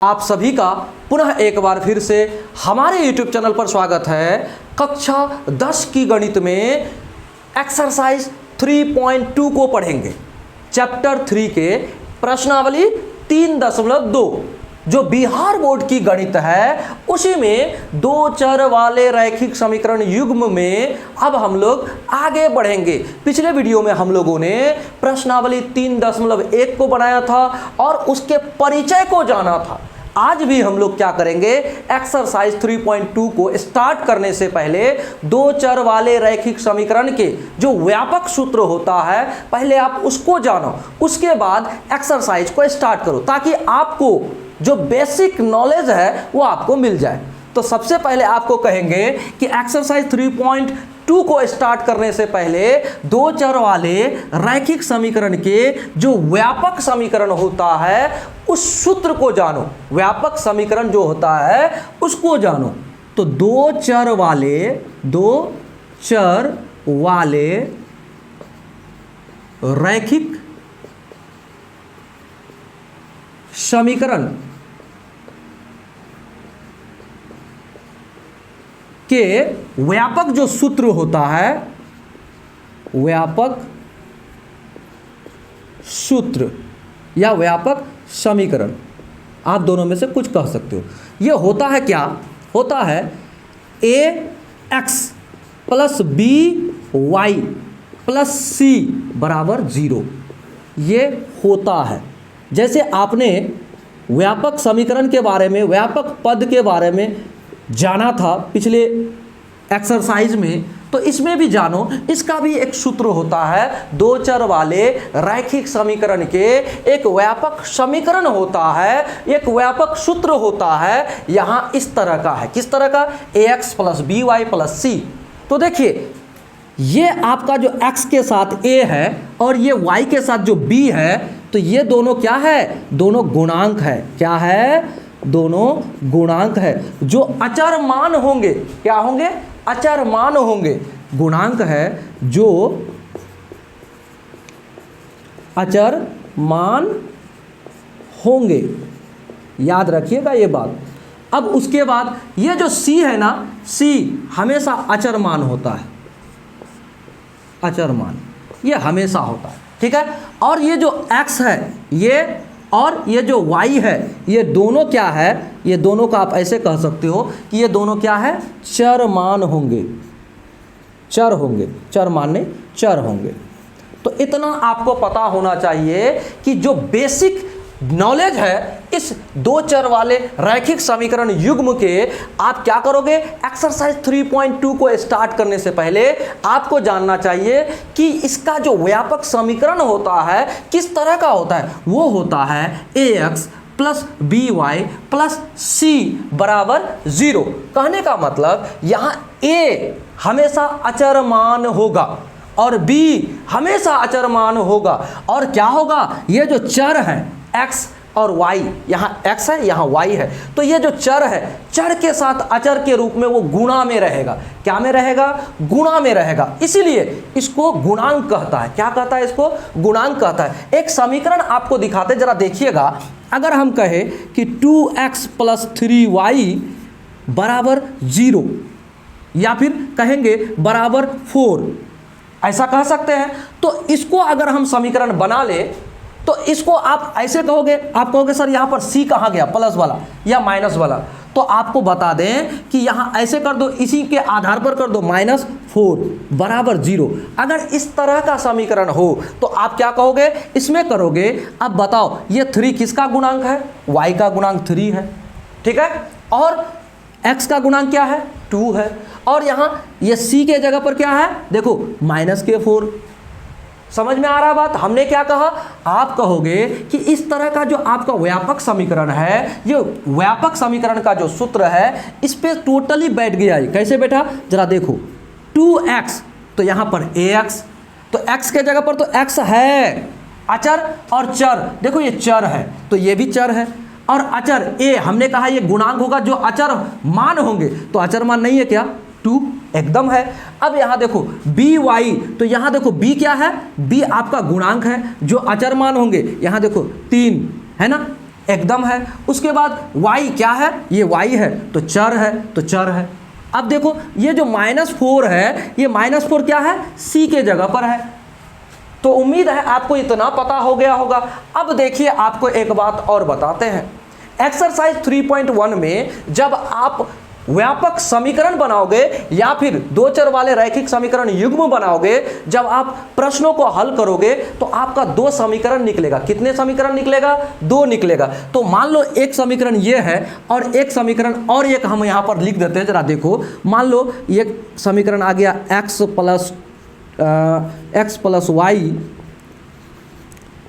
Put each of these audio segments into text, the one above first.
आप सभी का पुनः एक बार फिर से हमारे YouTube चैनल पर स्वागत है। कक्षा 10 की गणित में एक्सरसाइज 3.2 को पढ़ेंगे। चैप्टर 3 के प्रश्नावली 3.2 जो बिहार बोर्ड की गणित है उसी में दो चर वाले रैखिक समीकरण युग्म में अब हम लोग आगे बढ़ेंगे। पिछले वीडियो में हम लोगों ने प्रश्नावली 3.1 को बनाया था और उसके परिचय को जाना था। आज भी हम लोग क्या करेंगे, एक्सरसाइज 3.2 को स्टार्ट करने से पहले दो चर वाले रैखिक समीकरण के जो व्यापक सूत्र होता है पहले आप उसको जानो, उसके बाद एक्सरसाइज को स्टार्ट करो ताकि आपको जो बेसिक नॉलेज है वो आपको मिल जाए। तो सबसे पहले आपको कहेंगे कि एक्सरसाइज 3.2 को स्टार्ट करने से पहले दो चर वाले रैखिक समीकरण के जो व्यापक समीकरण होता है उस सूत्र को जानो। व्यापक समीकरण जो होता है उसको जानो। तो दो चर वाले रैखिक समीकरण के व्यापक जो सूत्र होता है, व्यापक सूत्र या व्यापक समीकरण, आप दोनों में से कुछ कह सकते हो। यह होता है क्या, होता है ax plus B Y plus C बराबर 0। ये होता है। जैसे आपने व्यापक समीकरण के बारे में, व्यापक पद के बारे में जाना था पिछले एक्सरसाइज में, तो इसमें भी जानो। इसका भी एक सूत्र होता है। दो चर वाले रैखिक समीकरण के एक व्यापक समीकरण होता है, एक व्यापक सूत्र होता है। यहाँ इस तरह का है। किस तरह का? ax plus B Y plus C. तो देखिए ये आपका जो x के साथ a है और ये y के साथ जो b है, तो ये दोनों क्या है? दोनों गुणांक है। क्या है? दोनों गुणांक है जो अचर मान होंगे। क्या होंगे? अचर मान होंगे। गुणांक है जो अचर मान होंगे। याद रखिएगा ये बात। अब उसके बाद ये जो c है ना, c हमेशा अचर मान होता है। अचर मान ये हमेशा होता है, ठीक है। और ये जो x है ये और ये जो y है, ये दोनों क्या है? ये दोनों का आप ऐसे कह सकते हो कि ये दोनों क्या है? चर मान होंगे। चर होंगे, चर मान नहीं, चर होंगे। तो इतना आपको पता होना चाहिए कि जो बेसिक नॉलेज है इस दो चर वाले रैखिक समीकरण युग्म के, आप क्या करोगे? एक्सरसाइज 3.2 को स्टार्ट करने से पहले आपको जानना चाहिए कि इसका जो व्यापक समीकरण होता है किस तरह का होता है। वो होता है ax plus B Y plus C बराबर 0। कहने का मतलब यहाँ a हमेशा अचर मान होगा और b हमेशा अचर मान होगा। और क्या होगा? ये जो चर है x और y, यहाँ x है यहाँ y है, तो ये जो चर है, चर के साथ अचर के रूप में वो गुणा में रहेगा। क्या में रहेगा? गुणा में रहेगा। इसीलिए इसको गुणांक कहता है। क्या कहता है? इसको गुणांक कहता है। एक समीकरण आपको दिखाते, जरा देखिएगा। अगर हम कहें कि 2x प्लस 3y बराबर 0 या फिर कहेंगे बराबर 4, ऐसा कह सकते हैं। तो इसको अगर हम समीकरण बना ले तो इसको आप ऐसे कहोगे, आप कहोगे सर यहाँ पर c कहाँ गया? प्लस वाला या माइनस वाला। तो आपको बता दें कि यहाँ ऐसे कर दो, इसी के आधार पर कर दो -4 बराबर 0। अगर इस तरह का समीकरण हो तो आप क्या कहोगे? इसमें करोगे। अब बताओ ये 3 किसका गुणांक है? y का गुणांक 3 है, ठीक है। और x का गुणांक क्या है? 2 है। और यहाँ ये c के जगह पर क्या है? देखो -4। समझ में आ रहा बात? हमने क्या कहा? आप कहोगे कि इस तरह का जो आपका व्यापक समीकरण है, ये व्यापक समीकरण का जो सूत्र है इस पे टोटली बैठ गया है। कैसे बैठा? जरा देखो 2x, तो यहाँ पर ax, तो x के जगह पर तो x है, अचर और चर। देखो ये चर है तो ये भी चर है, और अचर a हमने कहा ये गुणांक होगा जो अचर मान होंगे, तो अचर मान नहीं है क्या? 2 एकदम है। अब यहाँ देखो बी वाई, तो यहाँ देखो बी क्या है? बी आपका गुणांक है जो अचर मान होंगे। यहाँ देखो 3 है ना, एकदम है। उसके बाद y क्या है, ये y है तो चर है, तो चर है। अब देखो ये जो -4 है, ये -4 क्या है, c के जगह पर है। तो उम्मीद है आपको इतना पता हो गया होगा। अब देखिए आपको एक बात और बताते हैं। एक्सरसाइज 3.1 में जब आप व्यापक समीकरण बनाओगे या फिर दो चर वाले रैखिक समीकरण युग्म बनाओगे, जब आप प्रश्नों को हल करोगे तो आपका 2 समीकरण निकलेगा। कितने समीकरण निकलेगा, 2 निकलेगा। तो मान लो एक समीकरण ये है और एक समीकरण और एक हम यहाँ पर लिख देते हैं, जरा देखो। मान लो ये समीकरण आ गया x प्लस वाई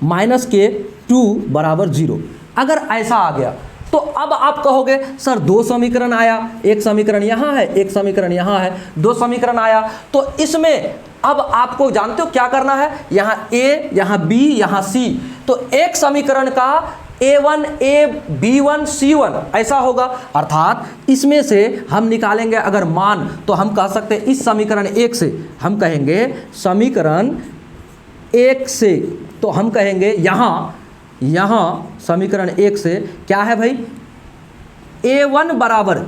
माइनस के 2 बराबर 0। अगर ऐसा आ गया तो अब आप कहोगे सर 2 समीकरण आया, एक समीकरण यहाँ है, एक समीकरण यहाँ है, 2 समीकरण आया। तो इसमें अब आपको जानते हो क्या करना है, यहाँ a, यहाँ b, यहाँ c। तो एक समीकरण का a1 a b1 c1 ऐसा होगा। अर्थात इसमें से हम निकालेंगे अगर मान, तो हम कह सकते हैं इस समीकरण 1 से हम कहेंगे समीकरण 1 से, तो हम कहेंगे यहाँ समीकरण 1 से क्या है भाई, a1 बराबर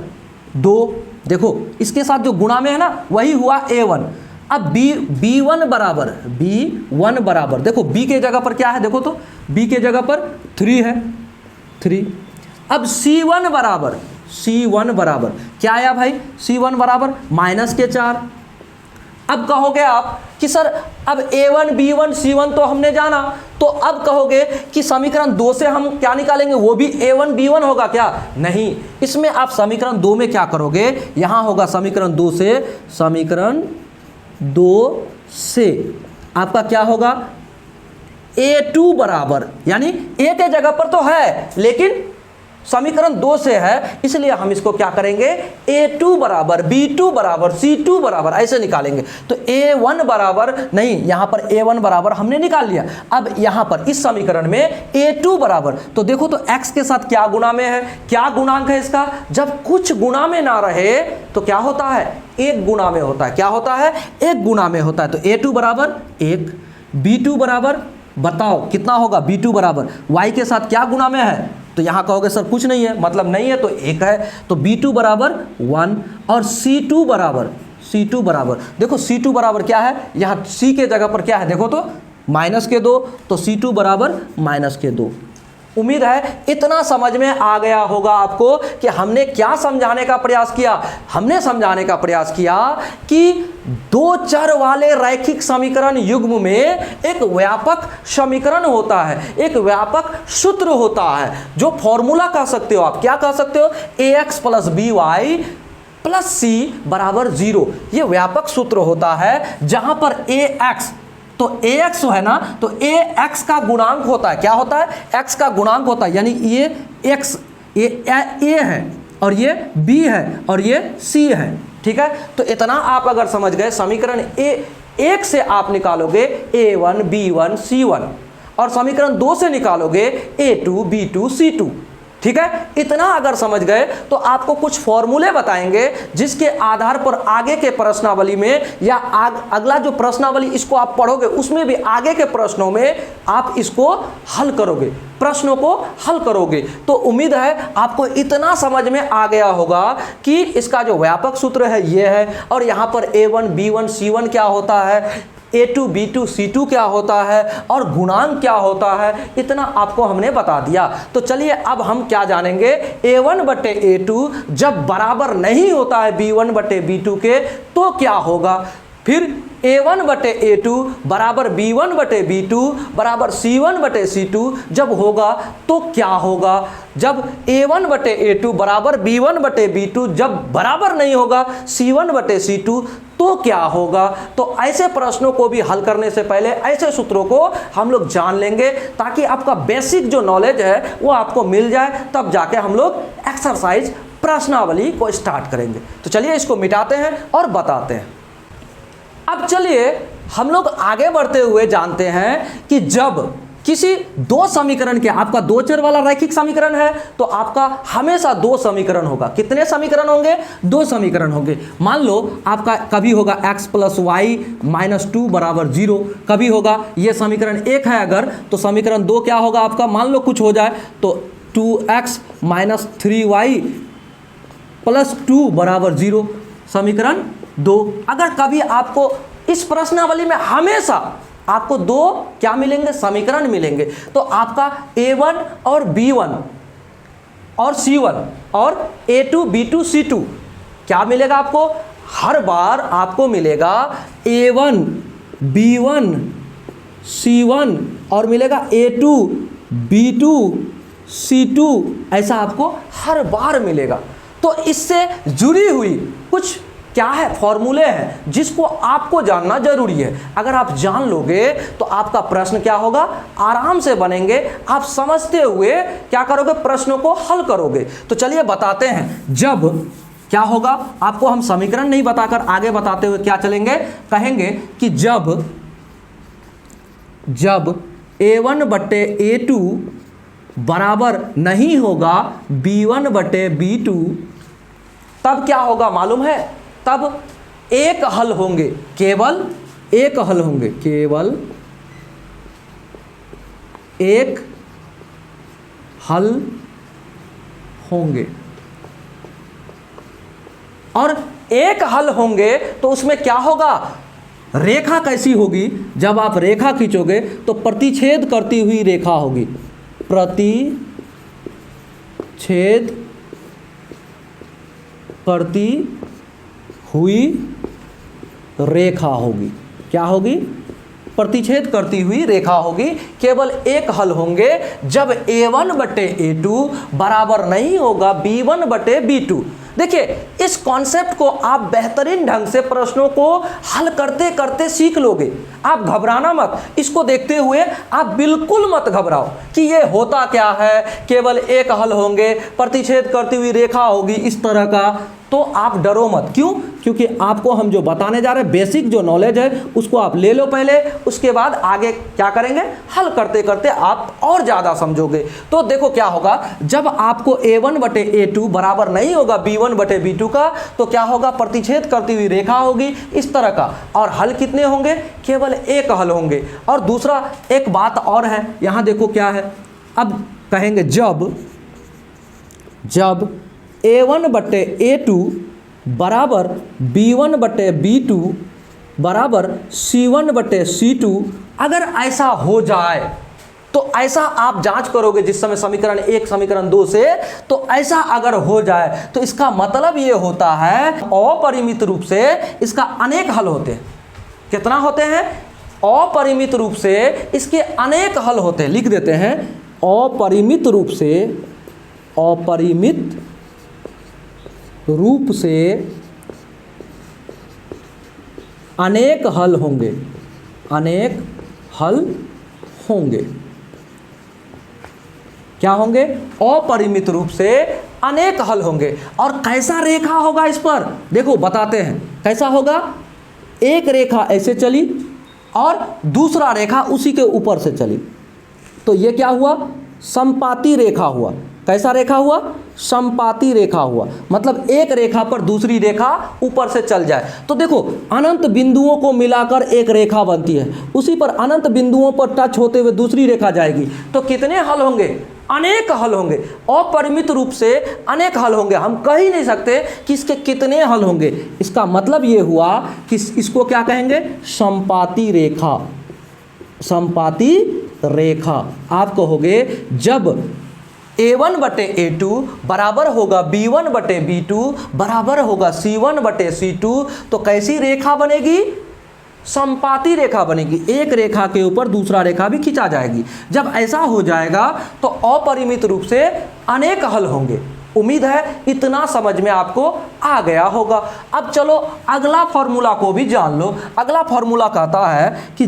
2। देखो इसके साथ जो गुणा में है ना वही हुआ a1। अब b1 बराबर देखो b के जगह पर क्या है, देखो तो b के जगह पर 3 है, 3। अब c1 बराबर क्या आया भाई, c1 बराबर -4। अब कहोगे आप कि सर अब a1 b1 c1 तो हमने जाना, तो अब कहोगे कि समीकरण 2 से हम क्या निकालेंगे, वो भी a1 b1 होगा क्या, नहीं। इसमें आप समीकरण 2 में क्या करोगे, यहाँ होगा समीकरण 2 से आपका क्या होगा, a2 बराबर, यानी a के जगह पर तो है लेकिन समीकरण 2 से है, इसलिए हम इसको क्या करेंगे, a2 बराबर b2 बराबर c2 बराबर ऐसे निकालेंगे। तो a1 बराबर नहीं, यहाँ पर a1 बराबर हमने निकाल लिया। अब यहाँ पर इस समीकरण में a2 बराबर, तो देखो तो x के साथ क्या गुणा में है, क्या गुणांक है इसका। जब कुछ गुणा में ना रहे तो क्या होता है, एक गुणा में होता है। क्या होता है, एक गुणा में होता है। तो a2 बराबर 1, b2 बराबर बताओ कितना होगा, b2 बराबर y के साथ क्या गुणा में है, तो यहाँ कहोगे सर कुछ नहीं है, मतलब नहीं है तो 1 है। तो b2 बराबर 1 और c2 बराबर देखो c2 बराबर क्या है, यहाँ c के जगह पर क्या है, देखो तो -2, तो c2 बराबर -2। उम्मीद है इतना समझ में आ गया होगा आपको कि हमने क्या समझाने का प्रयास किया। हमने समझाने का प्रयास किया कि दो चर वाले रैखिक समीकरण युग्म में एक व्यापक समीकरण होता है, एक व्यापक सूत्र होता है, जो फॉर्मूला कह सकते हो आप। क्या कह सकते हो, ax plus by plus c बराबर 0। ये व्यापक सूत्र होता है जहां पर ax, तो ax है ना, तो ax का गुणांक होता है। क्या होता है, x का गुणांक होता है, यानी ये x a है और ये b है और ये c है। ठीक है, तो इतना आप अगर समझ गए, समीकरण एक से आप निकालोगे a1 b1 c1 और समीकरण 2 से निकालोगे a2 b2 c2। ठीक है, इतना अगर समझ गए तो आपको कुछ फॉर्मूले बताएंगे जिसके आधार पर आगे के प्रश्नावली में या अगला जो प्रश्नावली इसको आप पढ़ोगे उसमें भी आगे के प्रश्नों में आप इसको हल करोगे, प्रश्नों को हल करोगे। तो उम्मीद है आपको इतना समझ में आ गया होगा कि इसका जो व्यापक सूत्र है ये है, और यहाँ पर a1 b1 c1 क्या होता है, a2 b2 c2 क्या होता है और गुणांक क्या होता है, इतना आपको हमने बता दिया। तो चलिए अब हम क्या जानेंगे, a1 बटे a2 जब बराबर नहीं होता है b1 बटे b2 के तो क्या होगा, फिर a1 बटे a2 बराबर b1 बटे b2 बराबर c1 बटे c2 जब होगा तो क्या होगा, जब a1 बटे a2 बराबर b1 बटे b2 जब बराबर नहीं होगा c1 बटे c2 तो क्या होगा। तो ऐसे प्रश्नों को भी हल करने से पहले ऐसे सूत्रों को हम लोग जान लेंगे ताकि आपका बेसिक जो नॉलेज है वो आपको मिल जाए, तब जाके हम लोग एक्सरसाइज प्रश्नावली को स्टार्ट करेंगे। तो चलिए इसको मिटाते हैं और बताते हैं। अब चलिए हम लोग आगे बढ़ते हुए जानते हैं कि जब किसी दो समीकरण के, आपका दो चर वाला रैखिक समीकरण है तो आपका हमेशा दो समीकरण होगा। कितने समीकरण होंगे, दो समीकरण होंगे। मान लो आपका कभी होगा x प्लस वाई माइनस 2 बराबर 0, कभी होगा ये समीकरण 1 है अगर, तो समीकरण 2 क्या होगा आपका, मान लो कुछ हो जाए तो 2x माइनस 3y प्लस 2 बराबर 0, समीकरण 2। अगर कभी आपको इस प्रश्नावली में हमेशा आपको दो क्या मिलेंगे, समीकरण मिलेंगे, तो आपका a1 और b1 और c1 और a2 b2 c2 क्या मिलेगा आपको, हर बार आपको मिलेगा a1 b1 c1 और मिलेगा a2 b2 c2, ऐसा आपको हर बार मिलेगा। तो इससे जुड़ी हुई कुछ क्या है, फॉर्मूले हैं जिसको आपको जानना जरूरी है। अगर आप जान लोगे तो आपका प्रश्न क्या होगा, आराम से बनेंगे, आप समझते हुए क्या करोगे, प्रश्नों को हल करोगे। तो चलिए बताते हैं, जब क्या होगा, आपको हम समीकरण नहीं बताकर आगे बताते हुए क्या चलेंगे, कहेंगे कि जब a1 बटे a2 बराबर नहीं होगा b1 बटे b2, तब क्या होगा मालूम है, तब एक हल होंगे, केवल एक हल होंगे, केवल एक हल होंगे। और एक हल होंगे तो उसमें क्या होगा, रेखा कैसी होगी, जब आप रेखा खींचोगे तो प्रतिच्छेद करती हुई रेखा होगी, प्रतिच्छेद करती हुई रेखा होगी। क्या होगी, प्रतिच्छेद करती हुई रेखा होगी। केवल एक हल होंगे जब a1 बटे a2 बराबर नहीं होगा b1 बटे b2। देखिए, इस कॉन्सेप्ट को आप बेहतरीन ढंग से प्रश्नों को हल करते करते सीख लोगे। आप घबराना मत, इसको देखते हुए आप बिल्कुल मत घबराओ कि ये होता क्या है, केवल एक हल होंगे, प्रतिच्छेद करती हुई रेखा होगी, इस तरह का। तो आप डरो मत, क्यों, क्योंकि आपको हम जो बताने जा रहे हैं, बेसिक जो नॉलेज है उसको आप ले लो पहले, उसके बाद आगे क्या करेंगे, हल करते करते आप और ज़्यादा समझोगे। तो देखो क्या होगा, जब आपको a1 बटे a2 बराबर नहीं होगा b1 बटे b2 का, तो क्या होगा, प्रतिच्छेद करती हुई रेखा होगी इस तरह का। और हल कितने होंगे, केवल एक हल होंगे। और दूसरा एक बात और है, यहाँ देखो क्या है, अब कहेंगे जब a1 बटे a2 बराबर b1 बटे b2 बराबर c1 बटे c2, अगर ऐसा हो जाए तो ऐसा आप जांच करोगे जिस समय समीकरण 1 समीकरण 2 से, तो ऐसा अगर हो जाए तो इसका मतलब ये होता है अपरिमित रूप से इसका अनेक हल होते हैं। कितना होते हैं, अपरिमित रूप से इसके अनेक हल होते हैं। लिख देते हैं, अपरिमित रूप से अनेक हल होंगे, अनेक हल होंगे। क्या होंगे, अपरिमित रूप से अनेक हल होंगे। और कैसा रेखा होगा इस पर, देखो बताते हैं कैसा होगा। एक रेखा ऐसे चली और दूसरा रेखा उसी के ऊपर से चली, तो ये क्या हुआ, समपाती रेखा हुआ। कैसा रेखा हुआ, समपाती रेखा हुआ, मतलब एक रेखा पर दूसरी रेखा ऊपर से चल जाए। तो देखो, अनंत बिंदुओं को मिलाकर एक रेखा बनती है, उसी पर अनंत बिंदुओं पर टच होते हुए दूसरी रेखा जाएगी। तो कितने हल होंगे, अनेक हल होंगे, अपरिमित रूप से अनेक हल होंगे। हम कह ही नहीं सकते कि इसके कितने हल होंगे। इसका मतलब ये हुआ कि इसको क्या कहेंगे, समपाती रेखा। समपाती रेखा आप कहोगे जब a1 बटे a2 बराबर होगा b1 बटे b2 बराबर होगा c1 बटे c2, तो कैसी रेखा बनेगी, समपाती रेखा बनेगी। एक रेखा के ऊपर दूसरा रेखा भी खींचा जाएगी। जब ऐसा हो जाएगा तो अपरिमित रूप से अनेक हल होंगे। उम्मीद है इतना समझ में आपको आ गया होगा। अब चलो अगला फॉर्मूला को भी जान लो। अगला फॉर्मूला कहता है कि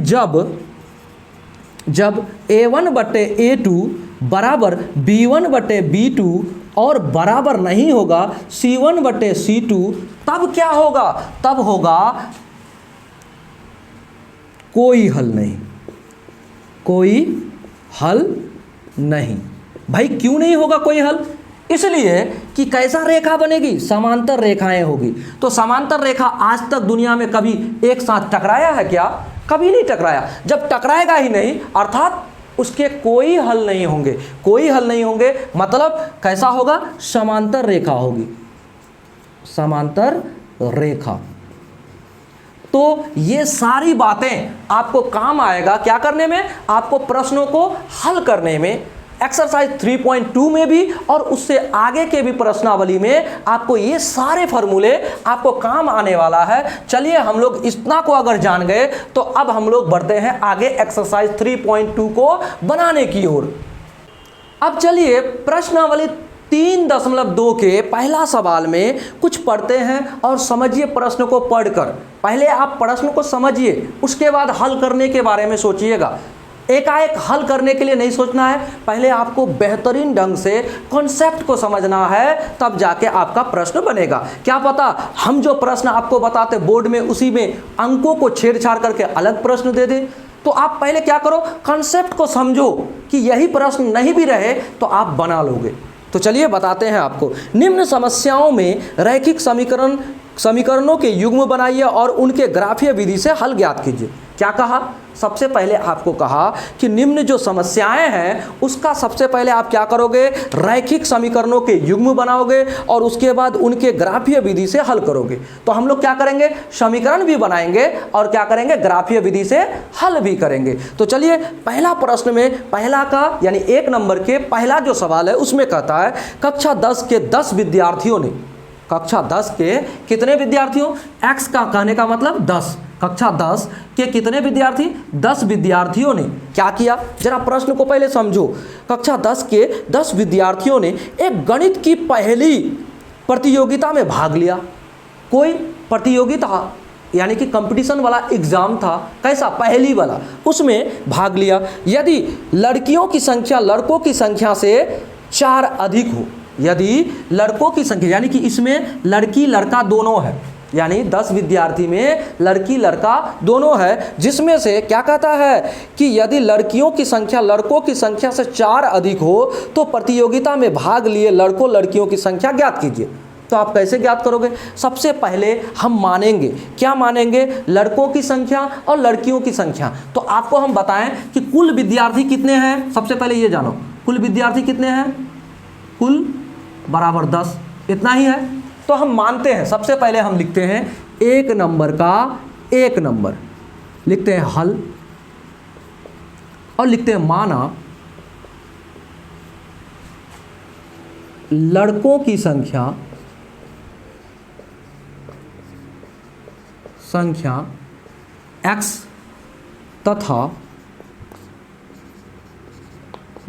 जब a1 बटे a2 बराबर b1 बटे b2 और बराबर नहीं होगा c1 बटे c2, तब क्या होगा, तब होगा कोई हल नहीं, कोई हल नहीं। भाई क्यों नहीं होगा कोई हल, इसलिए कि कैसा रेखा बनेगी, समांतर रेखाएं होगी। तो समांतर रेखा आज तक दुनिया में कभी एक साथ टकराया है क्या, कभी नहीं टकराया। जब टकराएगा ही नहीं, अर्थात उसके कोई हल नहीं होंगे। कोई हल नहीं होंगे मतलब कैसा होगा? समांतर रेखा होगी, समांतर रेखा। तो ये सारी बातें आपको काम आएगा क्या करने में? आपको प्रश्नों को हल करने में। एक्सरसाइज 3.2 में भी और उससे आगे के भी प्रश्नावली में आपको ये सारे फॉर्मूले आपको काम आने वाला है। चलिए हम लोग इतना को अगर जान गए तो अब हम लोग बढ़ते हैं आगे एक्सरसाइज 3.2 को बनाने की ओर। अब चलिए प्रश्नावली 3.2 के पहला सवाल में कुछ पढ़ते हैं और समझिए प्रश्न को पढ़कर। पहले आप प्रश्न को समझिए, उसके बाद हल करने के बारे में सोचिएगा। एकाएक हल करने के लिए नहीं सोचना है, पहले आपको बेहतरीन ढंग से कॉन्सेप्ट को समझना है, तब जाके आपका प्रश्न बनेगा। क्या पता हम जो प्रश्न आपको बताते बोर्ड में उसी में अंकों को छेड़छाड़ करके अलग प्रश्न दे दे। तो आप पहले क्या करो, कॉन्सेप्ट को समझो कि यही प्रश्न नहीं भी रहे तो आप बना लोगे। तो चलिए बताते हैं आपको। निम्न समस्याओं में रैखिक समीकरणों के युग्म बनाइए और उनके ग्राफीय विधि से हल ज्ञात कीजिए। क्या कहा? सबसे पहले आपको कहा कि निम्न जो समस्याएं हैं उसका सबसे पहले आप क्या करोगे? रैखिक समीकरणों के युग्म बनाओगे और उसके बाद उनके ग्राफीय विधि से हल करोगे। तो हम लोग क्या करेंगे? समीकरण भी बनाएंगे और क्या करेंगे? ग्राफीय विधि से हल भी करेंगे। तो चलिए पहला प्रश्न में पहला का यानी 1 नंबर के पहला जो सवाल है उसमें कहता है कक्षा 10 के 10 विद्यार्थियों ने, कक्षा 10 के कितने विद्यार्थियों? x का कहने का मतलब 10, कक्षा 10 के कितने विद्यार्थी? 10 विद्यार्थियों ने क्या किया? जरा प्रश्न को पहले समझो। कक्षा 10 के 10 विद्यार्थियों ने एक गणित की पहली प्रतियोगिता में भाग लिया। कोई प्रतियोगिता यानी कि कंपटीशन वाला एग्जाम था, कैसा? पहली वाला, उसमें भाग लिया। यदि लड़कियों की संख्या लड़कों की संख्या से 4 अधिक हो, यदि लड़कों की संख्या यानी कि इसमें लड़की लड़का दोनों है, यानी 10 विद्यार्थी में लड़की लड़का दोनों है, जिसमें से क्या कहता है कि यदि लड़कियों की संख्या लड़कों की संख्या से 4 अधिक हो तो प्रतियोगिता में भाग लिए लड़कों लड़कियों की संख्या ज्ञात कीजिए। तो आप कैसे ज्ञात करोगे? सबसे पहले हम मानेंगे, क्या मानेंगे? लड़कों की संख्या और लड़कियों की संख्या। तो आपको हम बताएं कि कुल विद्यार्थी कितने हैं। सबसे पहले ये जानो कुल विद्यार्थी कितने हैं? कुल बराबर 10, इतना ही है। तो हम मानते हैं, सबसे पहले हम लिखते हैं 1 नंबर का 1 नंबर, लिखते हैं हल और लिखते हैं माना लड़कों की संख्या x तथा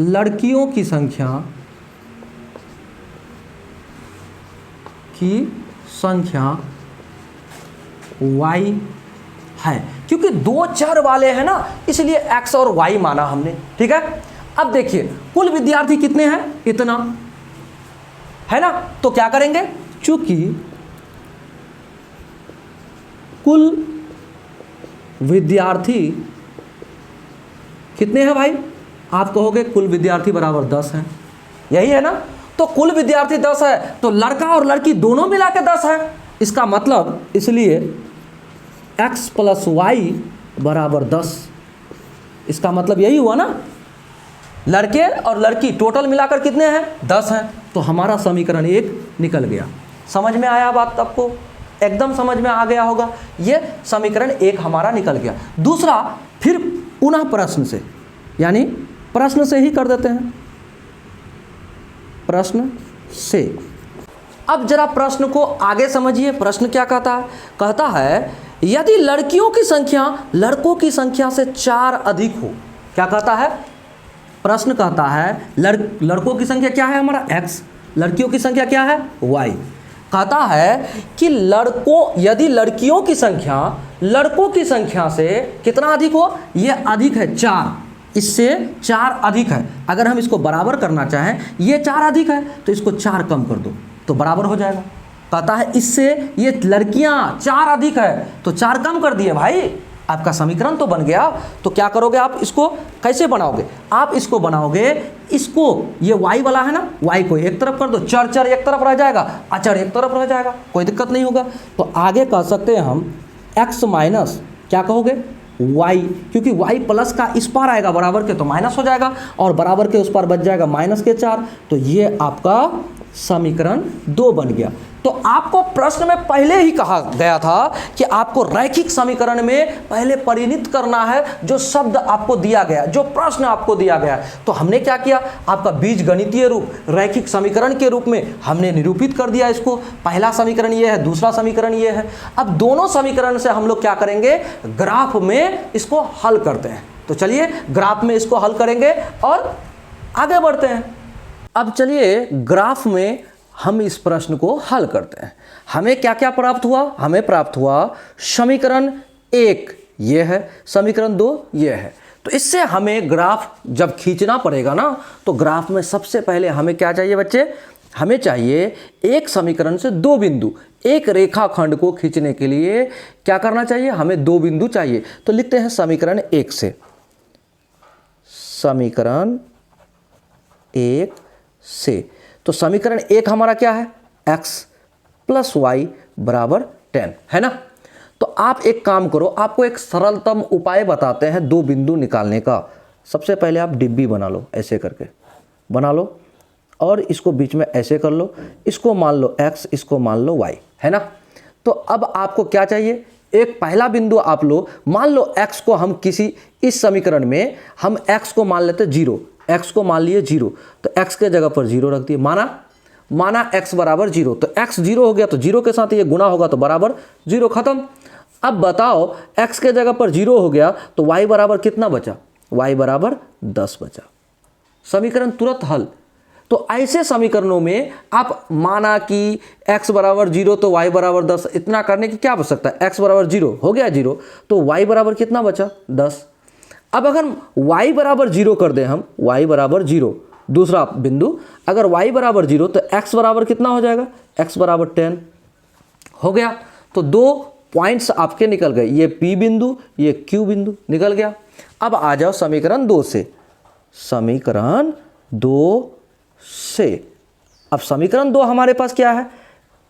लड़कियों की संख्या y है। क्योंकि 2 चर वाले हैं ना, इसलिए x और y माना हमने। ठीक है, अब देखिए कुल विद्यार्थी कितने हैं? इतना है ना। तो क्या करेंगे? चूंकि कुल विद्यार्थी कितने हैं भाई? आप कहोगे कुल विद्यार्थी बराबर 10 हैं, यही है ना। तो कुल विद्यार्थी 10 है तो लड़का और लड़की दोनों मिला के 10 है। इसका मतलब इसलिए x + y बराबर 10। इसका मतलब यही हुआ ना, लड़के और लड़की टोटल मिलाकर कितने हैं? 10 हैं। तो हमारा समीकरण 1 निकल गया। समझ में आया बात? आपको एकदम समझ में आ गया होगा। ये समीकरण 1 हमारा निकल गया। दूसरा फिर पुनः प्रश्न से, यानी प्रश्न से ही कर देते हैं, प्रश्न से। अब जरा प्रश्न को आगे समझिए। प्रश्न क्या कहता है? कहता है यदि लड़कियों की संख्या लड़कों की संख्या से 4 अधिक हो। क्या कहता है? प्रश्न कहता है लड़कों की संख्या क्या है? हमारा x, लड़कियों की संख्या क्या है? y। कहता है कि यदि लड़कियों की संख्या लड़कों की संख्या से कितना अधिक हो? ये अधिक है 4, इससे 4 अधिक है। अगर हम इसको बराबर करना चाहें, ये 4 अधिक है तो इसको 4 कम कर दो तो बराबर हो जाएगा। कहता है इससे ये लड़कियां 4 अधिक है तो 4 कम कर दिए भाई, आपका समीकरण तो बन गया। तो क्या करोगे आप? इसको कैसे बनाओगे? आप इसको बनाओगे, इसको ये y वाला है ना, y को एक तरफ कर दो, चर एक तरफ रह जाएगा, अचर एक तरफ रह जाएगा, कोई दिक्कत नहीं होगा। तो आगे कह सकते हैं हम x माइनस क्या कहोगे? y, क्योंकि y प्लस का इस पार आएगा बराबर के तो माइनस हो जाएगा और बराबर के उस पार बच जाएगा माइनस के 4, तो ये आपका समीकरण 2 बन गया। तो आपको प्रश्न में पहले ही कहा गया था कि आपको रैखिक समीकरण में पहले परिणित करना है जो शब्द आपको दिया गया, जो प्रश्न आपको दिया गया। तो हमने क्या किया, आपका बीजगणितीय रूप रैखिक समीकरण के रूप में हमने निरूपित कर दिया इसको। पहला समीकरण ये है, दूसरा समीकरण ये है। अब दोनों समीकरण से हम लोग क्या करेंगे, ग्राफ में इसको हल करते हैं। तो चलिए ग्राफ में इसको हल करेंगे और आगे बढ़ते हैं। अब चलिए ग्राफ में हम इस प्रश्न को हल करते हैं। हमें क्या क्या प्राप्त हुआ, हमें प्राप्त हुआ समीकरण 1 ये है, समीकरण 2 ये है। तो इससे हमें ग्राफ जब खींचना पड़ेगा ना, तो ग्राफ में सबसे पहले हमें क्या चाहिए बच्चे, हमें चाहिए एक समीकरण से 2 बिंदु, एक रेखाखंड को खींचने के लिए क्या करना चाहिए, हमें 2 बिंदु चाहिए। तो लिखते हैं समीकरण 1 से, समीकरण 1 से। तो समीकरण 1 हमारा क्या है, x प्लस वाई बराबर 10 है ना। तो आप एक काम करो, आपको एक सरलतम उपाय बताते हैं 2 बिंदु निकालने का। सबसे पहले आप डिब्बी बना लो, ऐसे करके बना लो और इसको बीच में ऐसे कर लो, इसको मान लो x, इसको मान लो y, है ना। तो अब आपको क्या चाहिए, एक पहला बिंदु आप लो, मान लो x को हम किसी इस समीकरण में हम x को मान लेते 0, x को मान लिए 0, तो x के जगह पर 0 रख दिए, माना x बराबर 0। तो x 0 हो गया तो 0 के साथ ये गुना होगा तो बराबर 0, खत्म। अब बताओ x के जगह पर 0 हो गया तो y बराबर कितना बचा, y बराबर 10 बचा। समीकरण तुरंत हल। तो ऐसे समीकरणों में आप माना कि x बराबर 0 तो y बराबर 10, इतना करने की क्या आवश्यकता है, x बराबर 0 हो गया 0 तो y बराबर कितना बचा 10। अब अगर y बराबर 0 कर दें हम, y बराबर 0 दूसरा बिंदु, अगर y बराबर 0 तो x बराबर कितना हो जाएगा, x बराबर 10 हो गया। तो 2 पॉइंट्स आपके निकल गए, ये P बिंदु ये Q बिंदु निकल गया। अब आ जाओ समीकरण 2 से, समीकरण 2 से। अब समीकरण 2 हमारे पास क्या है,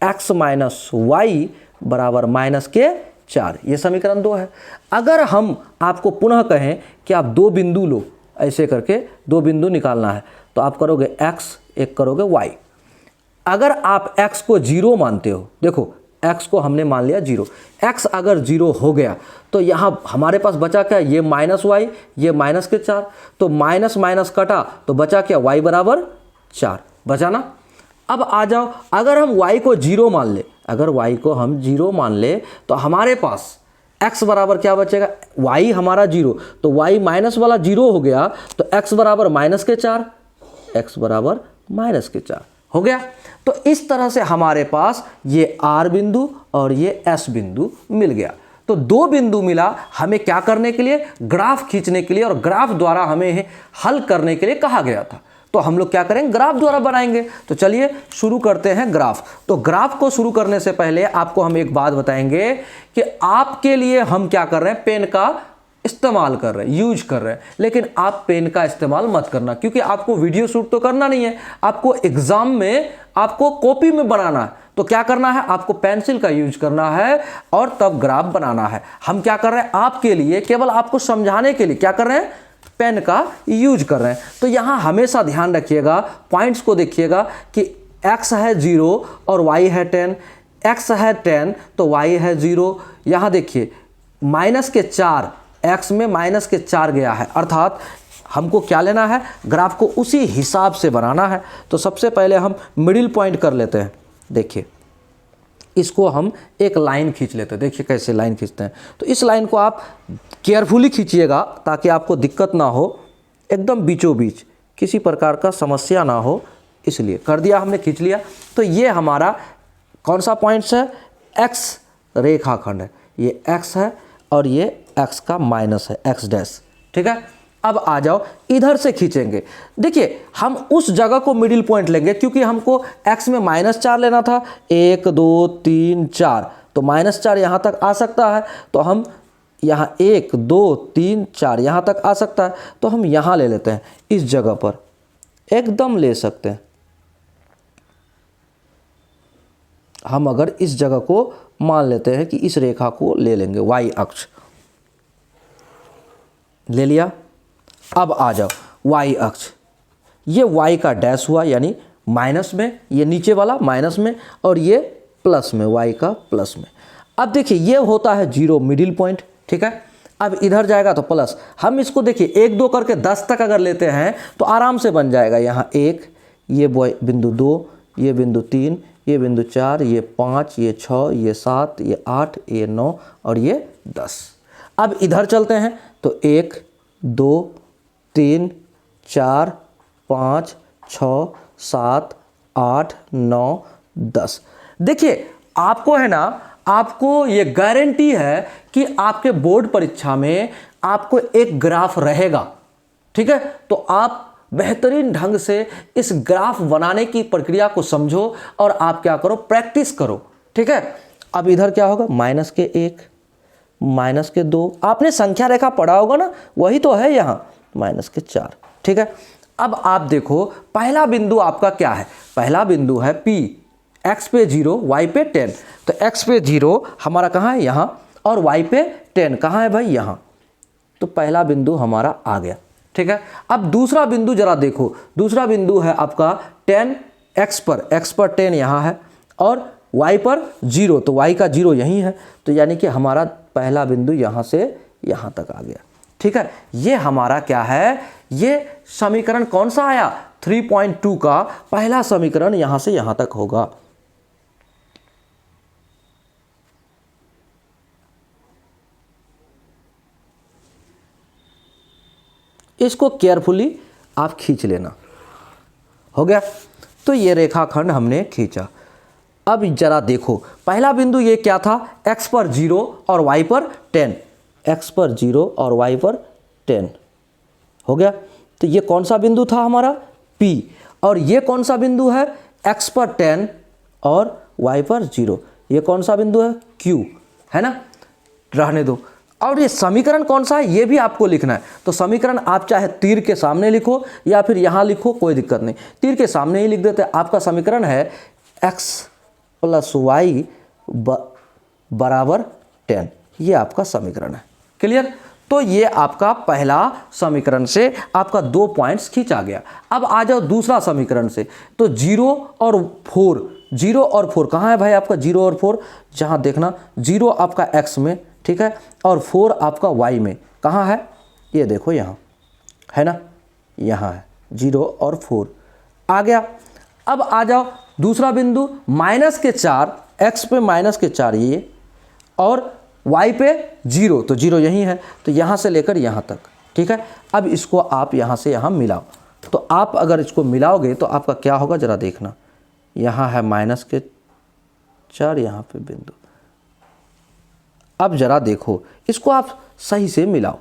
x माइनस वाई बराबर माइनस के 4, ये समीकरण 2 है। अगर हम आपको पुनः कहें कि आप 2 बिंदु लो, ऐसे करके 2 बिंदु निकालना है, तो आप करोगे x, एक करोगे y। अगर आप x को 0 मानते हो, देखो x को हमने मान लिया 0, x अगर 0 हो गया तो यहाँ हमारे पास बचा क्या, ये माइनस वाई, ये माइनस के 4, तो माइनस माइनस कटा तो बचा क्या, y बराबर 4 बचा ना। अब आ जाओ, अगर हम y को 0 मान ले, अगर y को हम 0 मान ले तो हमारे पास x बराबर क्या बचेगा, y हमारा 0, तो y माइनस वाला 0 हो गया तो x बराबर माइनस के 4, x बराबर माइनस के 4 हो गया। तो इस तरह से हमारे पास ये R बिंदु और ये S बिंदु मिल गया। तो 2 बिंदु मिला हमें क्या करने के लिए, ग्राफ खींचने के लिए, और ग्राफ द्वारा हमें हल करने के लिए कहा गया था। तो हम लोग क्या करेंगे, ग्राफ द्वारा बनाएंगे। तो चलिए शुरू करते हैं ग्राफ। तो ग्राफ को शुरू करने से पहले आपको हम एक बात बताएंगे कि आपके लिए हम क्या कर रहे हैं, पेन का इस्तेमाल कर रहे हैं, यूज कर रहे हैं, लेकिन आप पेन का इस्तेमाल मत करना, क्योंकि आपको वीडियो शूट तो करना नहीं है, आपको एग्जाम में आपको कॉपी में बनाना है। तो क्या करना है, आपको पेंसिल का यूज करना है और तब ग्राफ बनाना है। हम क्या कर रहे हैं, आपके लिए केवल आपको समझाने के लिए क्या कर रहे हैं, पेन का यूज कर रहे हैं। तो यहाँ हमेशा ध्यान रखिएगा, पॉइंट्स को देखिएगा कि x है 0 और y है 10, x है 10 तो y है 0। यहाँ देखिए माइनस के 4, x में माइनस के 4 गया है, अर्थात हमको क्या लेना है, ग्राफ को उसी हिसाब से बनाना है। तो सबसे पहले हम मिडिल पॉइंट कर लेते हैं। देखिए इसको हम एक लाइन खींच लेते हैं, देखिए कैसे लाइन खींचते हैं। तो इस लाइन को आप केयरफुली खींचिएगा ताकि आपको दिक्कत ना हो, एकदम बीचों बीच किसी प्रकार का समस्या ना हो, इसलिए कर दिया हमने, खींच लिया। तो ये हमारा कौन सा पॉइंट्स है, x रेखाखंड है, ये x है और ये x का माइनस है, x डैश, ठीक है। अब आ जाओ इधर से खींचेंगे। देखिए हम उस जगह को मिडिल पॉइंट लेंगे, क्योंकि हमको x में माइनस 4 लेना था, 1 2 3 4, तो माइनस 4 यहाँ तक आ सकता है, तो हम यहाँ 1 2 3 4 यहाँ तक आ सकता है, तो हम यहाँ ले लेते हैं, इस जगह पर एकदम ले सकते हैं हम। अगर इस जगह को मान लेते हैं कि इस रेखा को ले लेंगे y अक्ष, ले लिया। अब आ जाओ y अक्ष, ये y का डैश हुआ यानी माइनस में, ये नीचे वाला माइनस में और ये प्लस में, y का प्लस में। अब देखिए ये होता है 0 मिडिल पॉइंट, ठीक है। अब इधर जाएगा तो प्लस, हम इसको देखिए 1 2 करके 10 तक अगर लेते हैं तो आराम से बन जाएगा। यहाँ 1, ये बिंदु 2, ये बिंदु 3, ये बिंदु 4, ये 5, ये 6, ये 7, ये 8, ये 9 और ये 10। अब इधर चलते हैं तो 1 2 3 4 5 6 7 8 9 10। देखिए आपको है ना, आपको ये गारंटी है कि आपके बोर्ड परीक्षा में आपको एक ग्राफ रहेगा, ठीक है। तो आप बेहतरीन ढंग से इस ग्राफ बनाने की प्रक्रिया को समझो और आप क्या करो, प्रैक्टिस करो, ठीक है। अब इधर क्या होगा, माइनस के 1, माइनस के 2, आपने संख्या रेखा पढ़ा होगा ना, वही तो है यहाँ, माइनस के 4, ठीक है। अब आप देखो पहला बिंदु आपका क्या है, पहला बिंदु है P, x पे 0 y पे 10। तो x पे 0 हमारा कहाँ है, यहाँ, और y पे 10 कहाँ है भाई, यहाँ। तो पहला बिंदु हमारा आ गया, ठीक है। अब दूसरा बिंदु जरा देखो, दूसरा बिंदु है आपका 10 x पर 10 यहाँ है और y पर 0, तो y का 0 यहीं है। तो यानी कि हमारा पहला बिंदु यहाँ से यहाँ तक आ गया, ठीक है। ये हमारा क्या है, ये समीकरण कौन सा आया, 3.2 का पहला समीकरण यहाँ से यहाँ तक होगा। इसको केयरफुली आप खींच लेना, हो गया। तो ये रेखाखंड हमने खींचा। अब जरा देखो पहला बिंदु ये क्या था, x पर 0 और y पर 10, x पर 0 और y पर 10, हो गया। तो ये कौन सा बिंदु था हमारा, P, और ये कौन सा बिंदु है, x पर 10 और y पर 0, ये कौन सा बिंदु है, Q, है ना, रहने दो। और ये समीकरण कौन सा है ये भी आपको लिखना है। तो समीकरण आप चाहे तीर के सामने लिखो या फिर यहाँ लिखो, कोई दिक्कत नहीं, तीर के सामने ही लिख देते। आपका समीकरण है x प्लस वाई बराबर 10, ये आपका समीकरण है, क्लियर। तो ये आपका पहला समीकरण से आपका 2 पॉइंट्स खींचा गया। अब आ जाओ दूसरा समीकरण से, तो 0 और 4 कहाँ है भाई आपका, 0 और 4, जहाँ देखना 0 आपका x में, ठीक है, और 4 आपका y में, कहाँ है, ये देखो यहाँ है ना, यहाँ है 0 और 4 आ गया। अब आ जाओ दूसरा बिंदु, माइनस के 4, x पे माइनस के 4 ये, और y पे 0, तो 0 यहीं है, तो यहाँ से लेकर यहाँ तक, ठीक है। अब इसको आप यहाँ से यहाँ मिलाओ, तो आप अगर इसको मिलाओगे तो आपका क्या होगा, जरा देखना, यहाँ है माइनस के 4, यहाँ पे बिंदु। अब जरा देखो इसको आप सही से मिलाओ,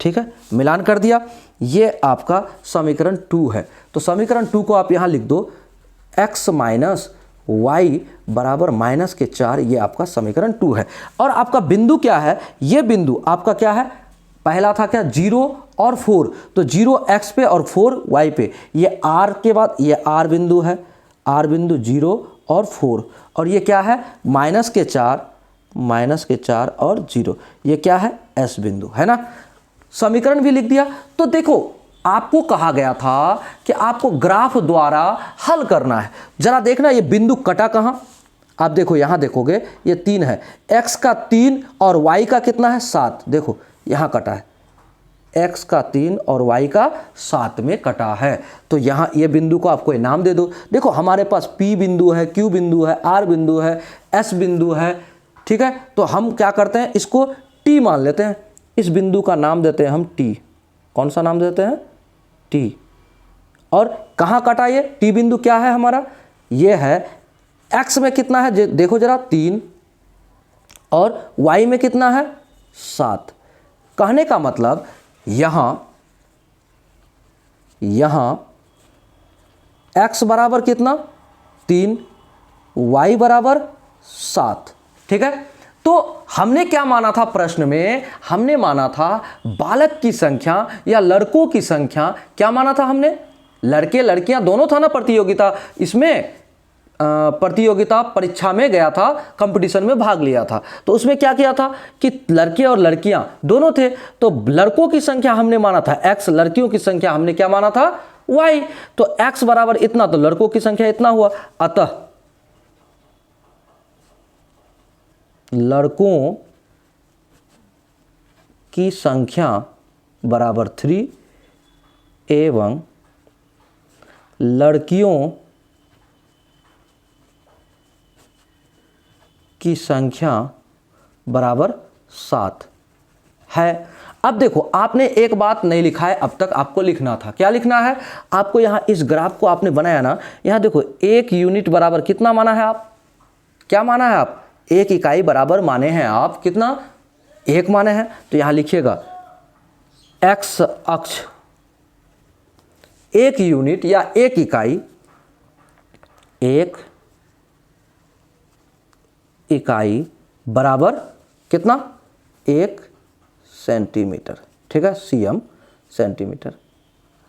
ठीक है, मिलान कर दिया। ये आपका समीकरण 2 है। तो समीकरण 2 को आप यहाँ लिख दो, x माइनस y बराबर माइनस के 4, ये आपका समीकरण 2 है। और आपका बिंदु क्या है, ये बिंदु आपका क्या है, पहला था क्या, 0 और 4, तो 0 x पे और 4 y पे, ये r के बाद ये r बिंदु है, r बिंदु 0 और 4, और ये क्या है, माइनस के 4 और 0, ये क्या है, s बिंदु, है ना। समीकरण भी लिख दिया। तो देखो आपको कहा गया था कि आपको ग्राफ द्वारा हल करना है। जरा देखना ये बिंदु कटा कहाँ, आप देखो यहाँ देखोगे ये 3 है, x का 3 और y का कितना है 7, देखो यहाँ कटा है, x का 3 और y का 7 में कटा है। तो यहाँ ये बिंदु को आपको नाम दे दो। देखो हमारे पास P बिंदु है, Q बिंदु है, R बिंदु है, S बिंदु है, ठीक है। तो हम क्या करते हैं, इसको T मान लेते हैं, इस बिंदु का नाम देते हैं हम T। कौन सा नाम देते हैं, T। और कहाँ कटा ये T बिंदु, क्या है हमारा, ये है x में कितना है, देखो जरा 3, और y में कितना है 7। कहने का मतलब यहाँ x बराबर कितना 3, y बराबर 7, ठीक है। तो हमने क्या माना था प्रश्न में, हमने माना था बालक की संख्या या लड़कों की संख्या, क्या माना था हमने, लड़के लड़कियां दोनों था ना प्रतियोगिता इसमें, प्रतियोगिता परीक्षा में गया था, कंपटीशन में भाग लिया था। तो उसमें क्या किया था कि लड़के और लड़कियां दोनों थे, तो लड़कों की संख्या हमने माना था x, लड़कियों की संख्या हमने क्या माना था y। तो x बराबर इतना, तो लड़कों की संख्या इतना हुआ, अतः लड़कों की संख्या बराबर 3 एवं लड़कियों की संख्या बराबर 7 है। अब देखो आपने एक बात नहीं लिखा है, अब तक आपको लिखना था। क्या लिखना है आपको? यहाँ इस ग्राफ को आपने बनाया ना, यहाँ देखो 1 यूनिट बराबर कितना माना है आप? क्या माना है आप? 1 इकाई बराबर माने हैं आप, कितना? 1 माने हैं। तो यहाँ लिखिएगा x अक्ष 1 यूनिट या 1 इकाई, 1 इकाई बराबर कितना? 1 सेंटीमीटर, ठीक है, cm सेंटीमीटर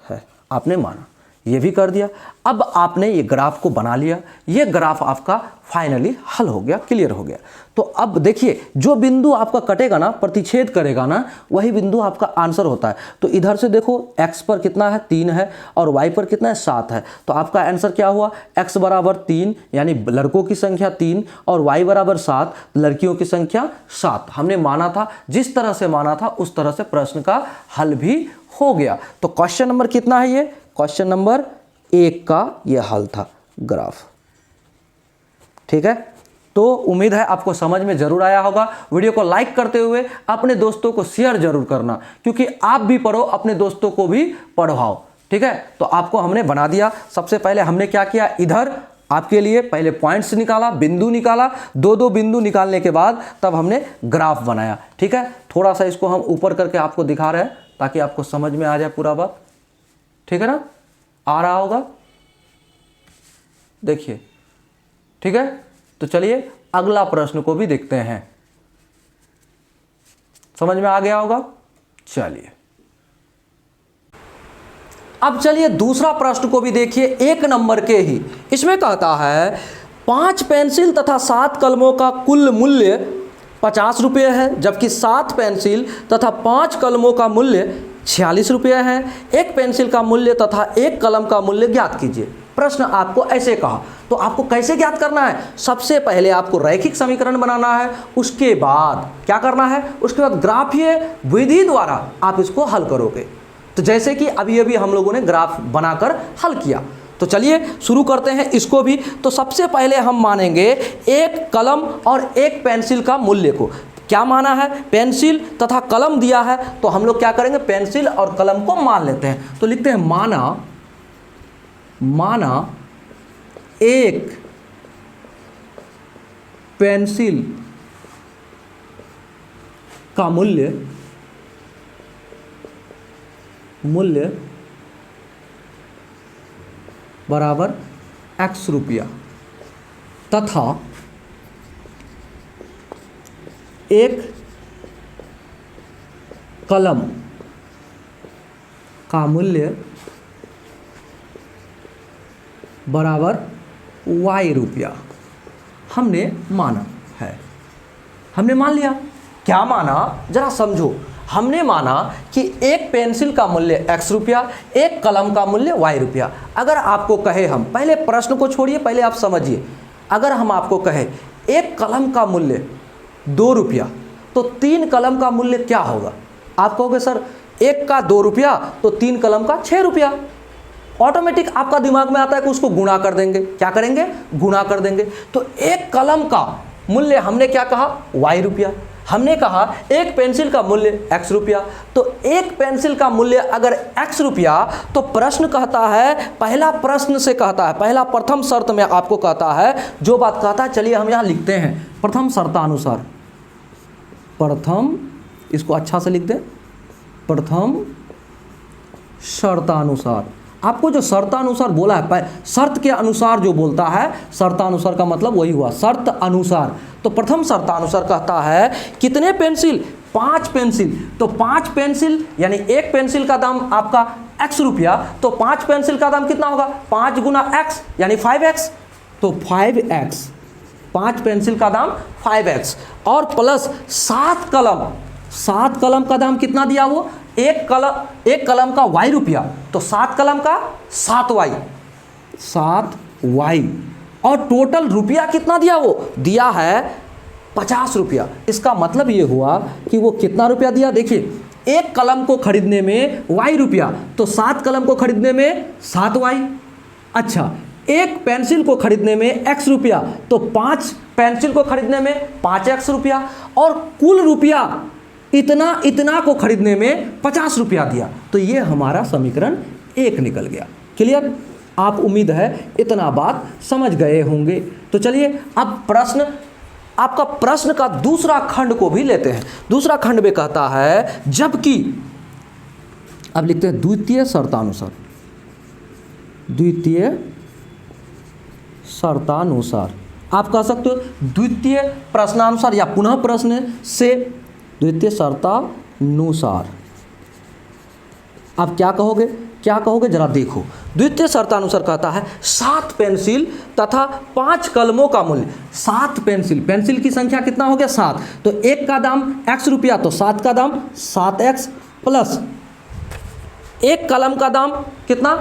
है, आपने माना, ये भी कर दिया। अब आपने ये ग्राफ को बना लिया, ये ग्राफ आपका फाइनली हल हो गया, क्लियर हो गया। तो अब देखिए जो बिंदु आपका कटेगा ना, प्रतिच्छेद करेगा ना, वही बिंदु आपका आंसर होता है। तो इधर से देखो x पर कितना है? 3 है, और y पर कितना है? 7 है। तो आपका आंसर क्या हुआ? x बराबर 3 यानी लड़कों की संख्या 3 और y बराबर 7 लड़कियों की संख्या 7 हमने माना था। जिस तरह से माना था उस तरह से प्रश्न का हल भी हो गया। तो क्वेश्चन नंबर कितना है? ये क्वेश्चन नंबर 1 का ये हल था ग्राफ, ठीक है। तो उम्मीद है आपको समझ में जरूर आया होगा। वीडियो को लाइक करते हुए अपने दोस्तों को शेयर जरूर करना, क्योंकि आप भी पढ़ो, अपने दोस्तों को भी पढ़ाओ, ठीक है। तो आपको हमने बना दिया। सबसे पहले हमने क्या किया, इधर आपके लिए पहले पॉइंट्स निकाला, बिंदु निकाला, 2-2 बिंदु निकालने के बाद तब हमने ग्राफ बनाया, ठीक है। थोड़ा सा इसको हम ऊपर करके आपको दिखा रहे हैं ताकि आपको समझ में आ जाए पूरा बात, ठीक है ना? आ रहा होगा, देखिए, ठीक है। तो चलिए अगला प्रश्न को भी देखते हैं। समझ में आ गया होगा? चलिए अब चलिए दूसरा प्रश्न को भी देखिए, 1 नंबर के ही। इसमें कहता है 5 पेंसिल तथा 7 कलमों का कुल मूल्य 50 रुपये है, जबकि 7 पेंसिल तथा 5 कलमों का मूल्य 46 रुपये है। एक पेंसिल का मूल्य तथा एक कलम का मूल्य ज्ञात कीजिए। प्रश्न आपको ऐसे कहा, तो आपको कैसे ज्ञात करना है? सबसे पहले आपको रैखिक समीकरण बनाना है, उसके बाद क्या करना है? उसके बाद ग्राफीय विधि द्वारा आप इसको हल करोगे। तो जैसे कि अभी अभी हम लोगों ने ग्राफ बनाकर हल किया। तो चलिए शुरू करते हैं इसको भी। तो सबसे पहले हम मानेंगे एक कलम और एक पेंसिल का मूल्य को। क्या माना है? पेंसिल तथा कलम दिया है, तो हम लोग क्या करेंगे? पेंसिल और कलम को मान लेते हैं। तो लिखते हैं माना एक पेंसिल का मूल्य बराबर x रुपया तथा एक कलम का मूल्य बराबर y रुपया हमने माना है। हमने मान लिया। क्या माना? जरा समझो। हमने माना कि एक पेंसिल का मूल्य x रुपया, एक कलम का मूल्य y रुपया। अगर आपको कहे, हम पहले प्रश्न को छोड़िए, पहले आप समझिए। अगर हम आपको कहे एक कलम का मूल्य 2 रुपया, तो 3 कलम का मूल्य क्या होगा? आप कहोगे सर एक का 2 रुपया तो 3 कलम का 6 रुपया। ऑटोमेटिक आपका दिमाग में आता है कि उसको गुणा कर देंगे। क्या करेंगे? गुणा कर देंगे। तो एक कलम का मूल्य हमने क्या कहा? y रुपया। हमने कहा एक पेंसिल का मूल्य x रुपया। तो एक पेंसिल का मूल्य अगर x रुपया, तो प्रश्न कहता है, पहला प्रश्न से कहता है, पहला प्रथम शर्त में आपको कहता है, जो बात कहता है, चलिए हम यहाँ लिखते हैं प्रथम शर्तानुसार। प्रथम, इसको अच्छा से लिख दें, प्रथम शर्तानुसार। आपको जो शर्तानुसार बोला है, शर्त के अनुसार जो बोलता है, शर्तानुसार का मतलब वही हुआ, शर्त अनुसार। तो प्रथम शर्तानुसार कहता है कितने पेंसिल? 5 पेंसिल। तो 5 पेंसिल यानी एक पेंसिल का दाम आपका x रुपया, तो 5 पेंसिल का दाम कितना होगा? 5 गुना x यानी 5x। तो 5x, 5 पेंसिल का दाम 5x और प्लस 7 कलम, 7 कलम का दाम कितना दिया वो, एक कलम का y रुपया, तो 7 कलम का 7y, 7y और टोटल रुपया कितना दिया, वो दिया है 50 रुपया। इसका मतलब ये हुआ कि वो कितना रुपया दिया, देखिए एक कलम को खरीदने में y रुपया, तो 7 कलम को खरीदने में 7y। अच्छा, एक पेंसिल को खरीदने में x रुपया, तो 5 पेंसिल को खरीदने में 5x रुपया और कुल रुपया इतना को खरीदने में 50 रुपया दिया। तो ये हमारा समीकरण 1 निकल गया। क्लियर? आप उम्मीद है इतना बात समझ गए होंगे। तो चलिए अब आपका प्रश्न का दूसरा खंड को भी लेते हैं। दूसरा खंड में कहता है जबकि, अब लिखते हैं द्वितीय शर्तानुसार, द्वितीय शर्तानुसार, आप कह सकते हो द्वितीय प्रश्नानुसार या पुनः प्रश्न से द्वितीय शर्तानुसार। आप क्या कहोगे जरा देखो। द्वितीय शर्तानुसार कहता है 7 पेंसिल तथा 5 कलमों का मूल्य। 7 पेंसिल की संख्या कितना हो गया, 7, तो एक का दाम x रुपया, तो 7 का दाम 7x प्लस एक कलम का दाम कितना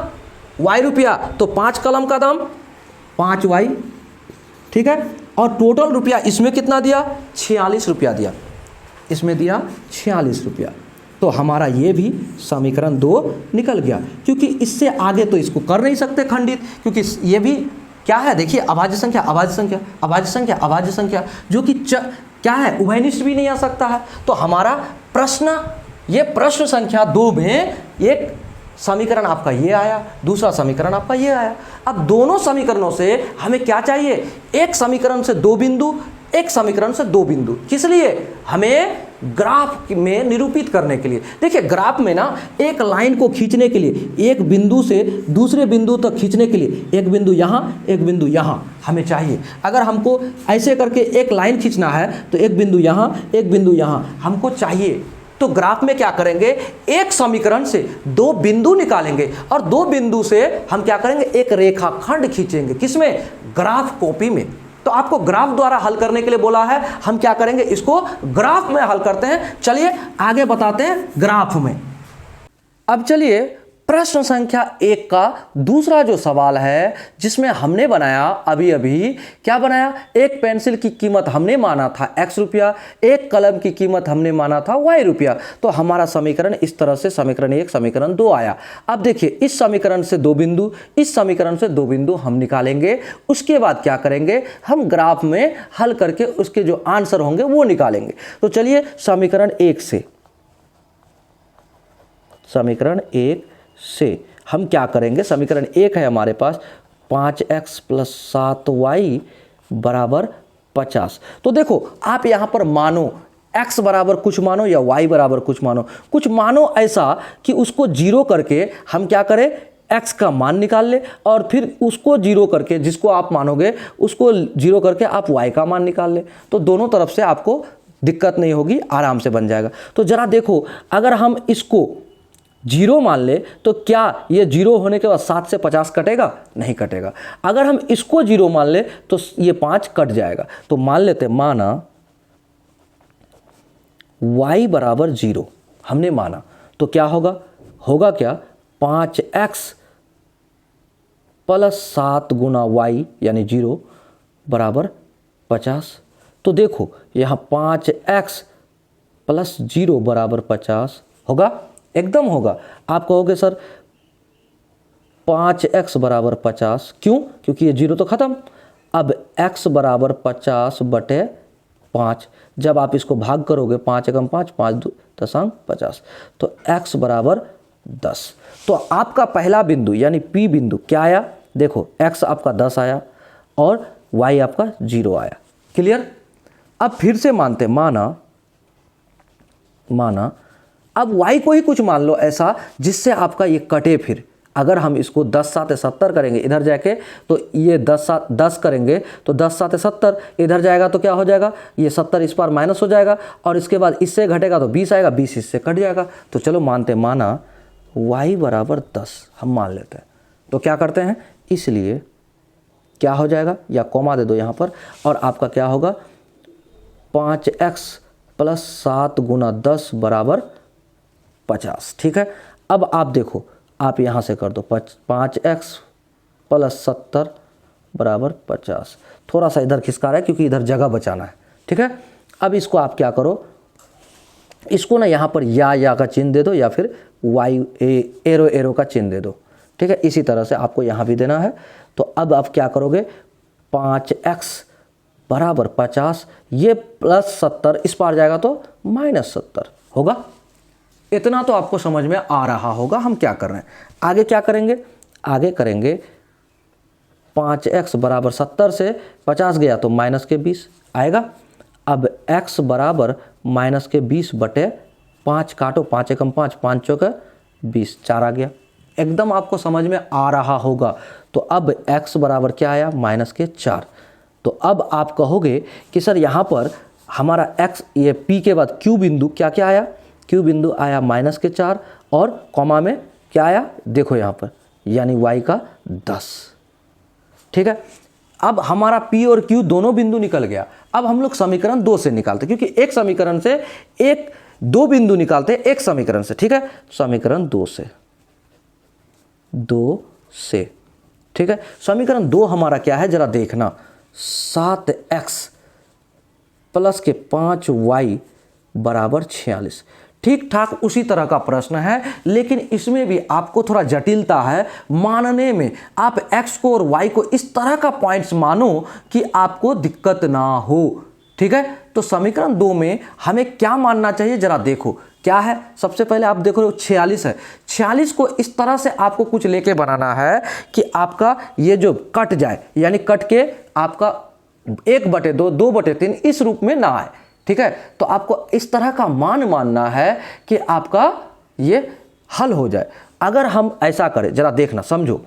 y रुपया, तो 5 कलम का दाम 5y। ठीक है, और टोटल रुपया इसमें कितना दिया, 46 रुपया दिया, इसमें दिया 46 रुपया। तो हमारा ये भी समीकरण 2 निकल गया, क्योंकि इससे आगे तो इसको कर नहीं सकते खंडित, क्योंकि ये भी क्या है, देखिए अभाज्य संख्या अभाज्य संख्या अभाज्य संख्या अभाज्य संख्या, जो कि क्या है, उभयनिष्ठ भी नहीं आ सकता है। तो हमारा ये प्रश्न संख्या 2 में एक समीकरण आपका ये आया, दूसरा समीकरण आपका ये आया। अब दोनों समीकरणों से हमें क्या चाहिए, एक समीकरण से 2 बिंदु, एक समीकरण से 2 बिंदु। किस लिए, हमें ग्राफ में निरूपित करने के लिए। देखिए ग्राफ में ना एक लाइन को खींचने के लिए, एक बिंदु से दूसरे बिंदु तक खींचने के लिए, एक बिंदु यहाँ एक बिंदु यहाँ हमें चाहिए। अगर हमको ऐसे करके एक लाइन खींचना है तो एक बिंदु यहाँ एक बिंदु यहाँ हमको चाहिए। तो ग्राफ में क्या करेंगे, एक समीकरण से 2 बिंदु निकालेंगे और 2 बिंदु से हम क्या करेंगे, एक रेखाखंड खींचेंगे। किसमें, ग्राफ कॉपी में। तो आपको ग्राफ द्वारा हल करने के लिए बोला है, हम क्या करेंगे, इसको ग्राफ में हल करते हैं। चलिए आगे बताते हैं ग्राफ में। अब चलिए प्रश्न संख्या 1 का दूसरा जो सवाल है, जिसमें हमने बनाया अभी क्या बनाया, एक पेंसिल की कीमत हमने माना था x रुपया, एक कलम की कीमत हमने माना था y रुपया। तो हमारा समीकरण इस तरह से समीकरण 1 समीकरण 2 आया। अब देखिए इस समीकरण से 2 बिंदु, इस समीकरण से 2 बिंदु हम निकालेंगे। उसके बाद क्या करेंगे, हम ग्राफ में हल करके उसके जो आंसर होंगे वो निकालेंगे। तो चलिए समीकरण 1 से, समीकरण 1 से हम क्या करेंगे, समीकरण 1 है हमारे पास 5x प्लस 7y बराबर 50। तो देखो आप यहाँ पर मानो x बराबर कुछ मानो या y बराबर कुछ मानो ऐसा कि उसको 0 करके हम क्या करें, x का मान निकाल ले और फिर उसको 0 करके, जिसको आप मानोगे उसको 0 करके आप y का मान निकाल ले। तो दोनों तरफ से आपको दिक्कत नहीं होगी, आराम से बन जाएगा। तो जरा देखो अगर हम इसको 0 मान ले तो क्या ये 0 होने के बाद 7 से 50 कटेगा, नहीं कटेगा। अगर हम इसको 0 मान ले तो ये 5 कट जाएगा। तो मान लेते, माना y बराबर 0 हमने माना, तो क्या होगा क्या, 5x प्लस 7 गुना y यानी 0 बराबर 50। तो देखो यहाँ 5x प्लस 0 बराबर 50 होगा, एकदम होगा। आप कहोगे सर 5x बराबर 50 क्यों, क्योंकि ये 0 तो ख़त्म। अब x बराबर 50 बटे 5, जब आप इसको भाग करोगे 5 एकम 5, 5 दशमलव 50, तो x बराबर 10। तो आपका पहला बिंदु यानी P बिंदु क्या आया, देखो x आपका 10 आया और y आपका 0 आया। क्लियर? अब फिर से मानते, माना अब y को ही कुछ मान लो ऐसा जिससे आपका ये कटे। फिर अगर हम इसको 10 7 70 करेंगे इधर जाके, तो ये 10 करेंगे तो 10 7 70, इधर जाएगा तो क्या हो जाएगा, ये 70 इस पार माइनस हो जाएगा और इसके बाद इससे घटेगा तो 20 आएगा, 20 इससे कट जाएगा। तो चलो माना y बराबर 10 हम मान लेते हैं। तो क्या करते हैं, इसलिए क्या हो जाएगा, या कॉमा दे दो यहाँ पर, और आपका क्या होगा 5x प्लस 7 गुना 10 बराबर 50। ठीक है, अब आप देखो, आप यहाँ से कर दो 5x प्लस 70 बराबर 50। थोड़ा सा इधर खिसका रहा है क्योंकि इधर जगह बचाना है। ठीक है, अब इसको आप क्या करो, इसको ना यहाँ पर या का चिन्ह दे दो, या फिर एरो का चिन्ह दे दो। ठीक है, इसी तरह से आपको यहाँ भी देना है। तो अब आप क्या करोगे, 5x बराबर 50, ये प्लस 70 इस पार जाएगा तो माइनस 70 होगा। इतना तो आपको समझ में आ रहा होगा हम क्या कर रहे हैं। आगे क्या करेंगे, आगे करेंगे 5x बराबर 70 से 50 गया तो माइनस के 20 आएगा। अब x बराबर माइनस के 20 बटे 5 काटो, 5 एकम 5, 5 चौके 20, 4 आ गया। एकदम आपको समझ में आ रहा होगा। तो अब x बराबर क्या आया, माइनस के 4। तो अब आप कहोगे कि सर यहाँ पर हमारा x, ये p के बाद q बिंदु क्या क्या आया, q बिंदु आया माइनस के 4, और कॉमा में क्या आया देखो यहाँ पर, यानी y का 10। ठीक है, अब हमारा p और q दोनों बिंदु निकल गया। अब हम लोग समीकरण 2 से निकालते, क्योंकि एक समीकरण से दो बिंदु निकालते एक समीकरण से। ठीक है, समीकरण 2 से। ठीक है, समीकरण 2 हमारा क्या है जरा देखना, 7x प्लस के 5y बराबर 46। ठीक ठाक उसी तरह का प्रश्न है, लेकिन इसमें भी आपको थोड़ा जटिलता है मानने में। आप x को और y को इस तरह का पॉइंट्स मानो कि आपको दिक्कत ना हो। ठीक है, तो समीकरण 2 में हमें क्या मानना चाहिए जरा देखो क्या है। सबसे पहले आप देखो 46 है, 46 को इस तरह से आपको कुछ लेके बनाना है कि आपका ये जो कट जाए, यानी कट के आपका 1/2, 2/3 इस रूप में ना आए। ठीक है, तो आपको इस तरह का मान मानना है कि आपका ये हल हो जाए। अगर हम ऐसा करें जरा देखना समझो,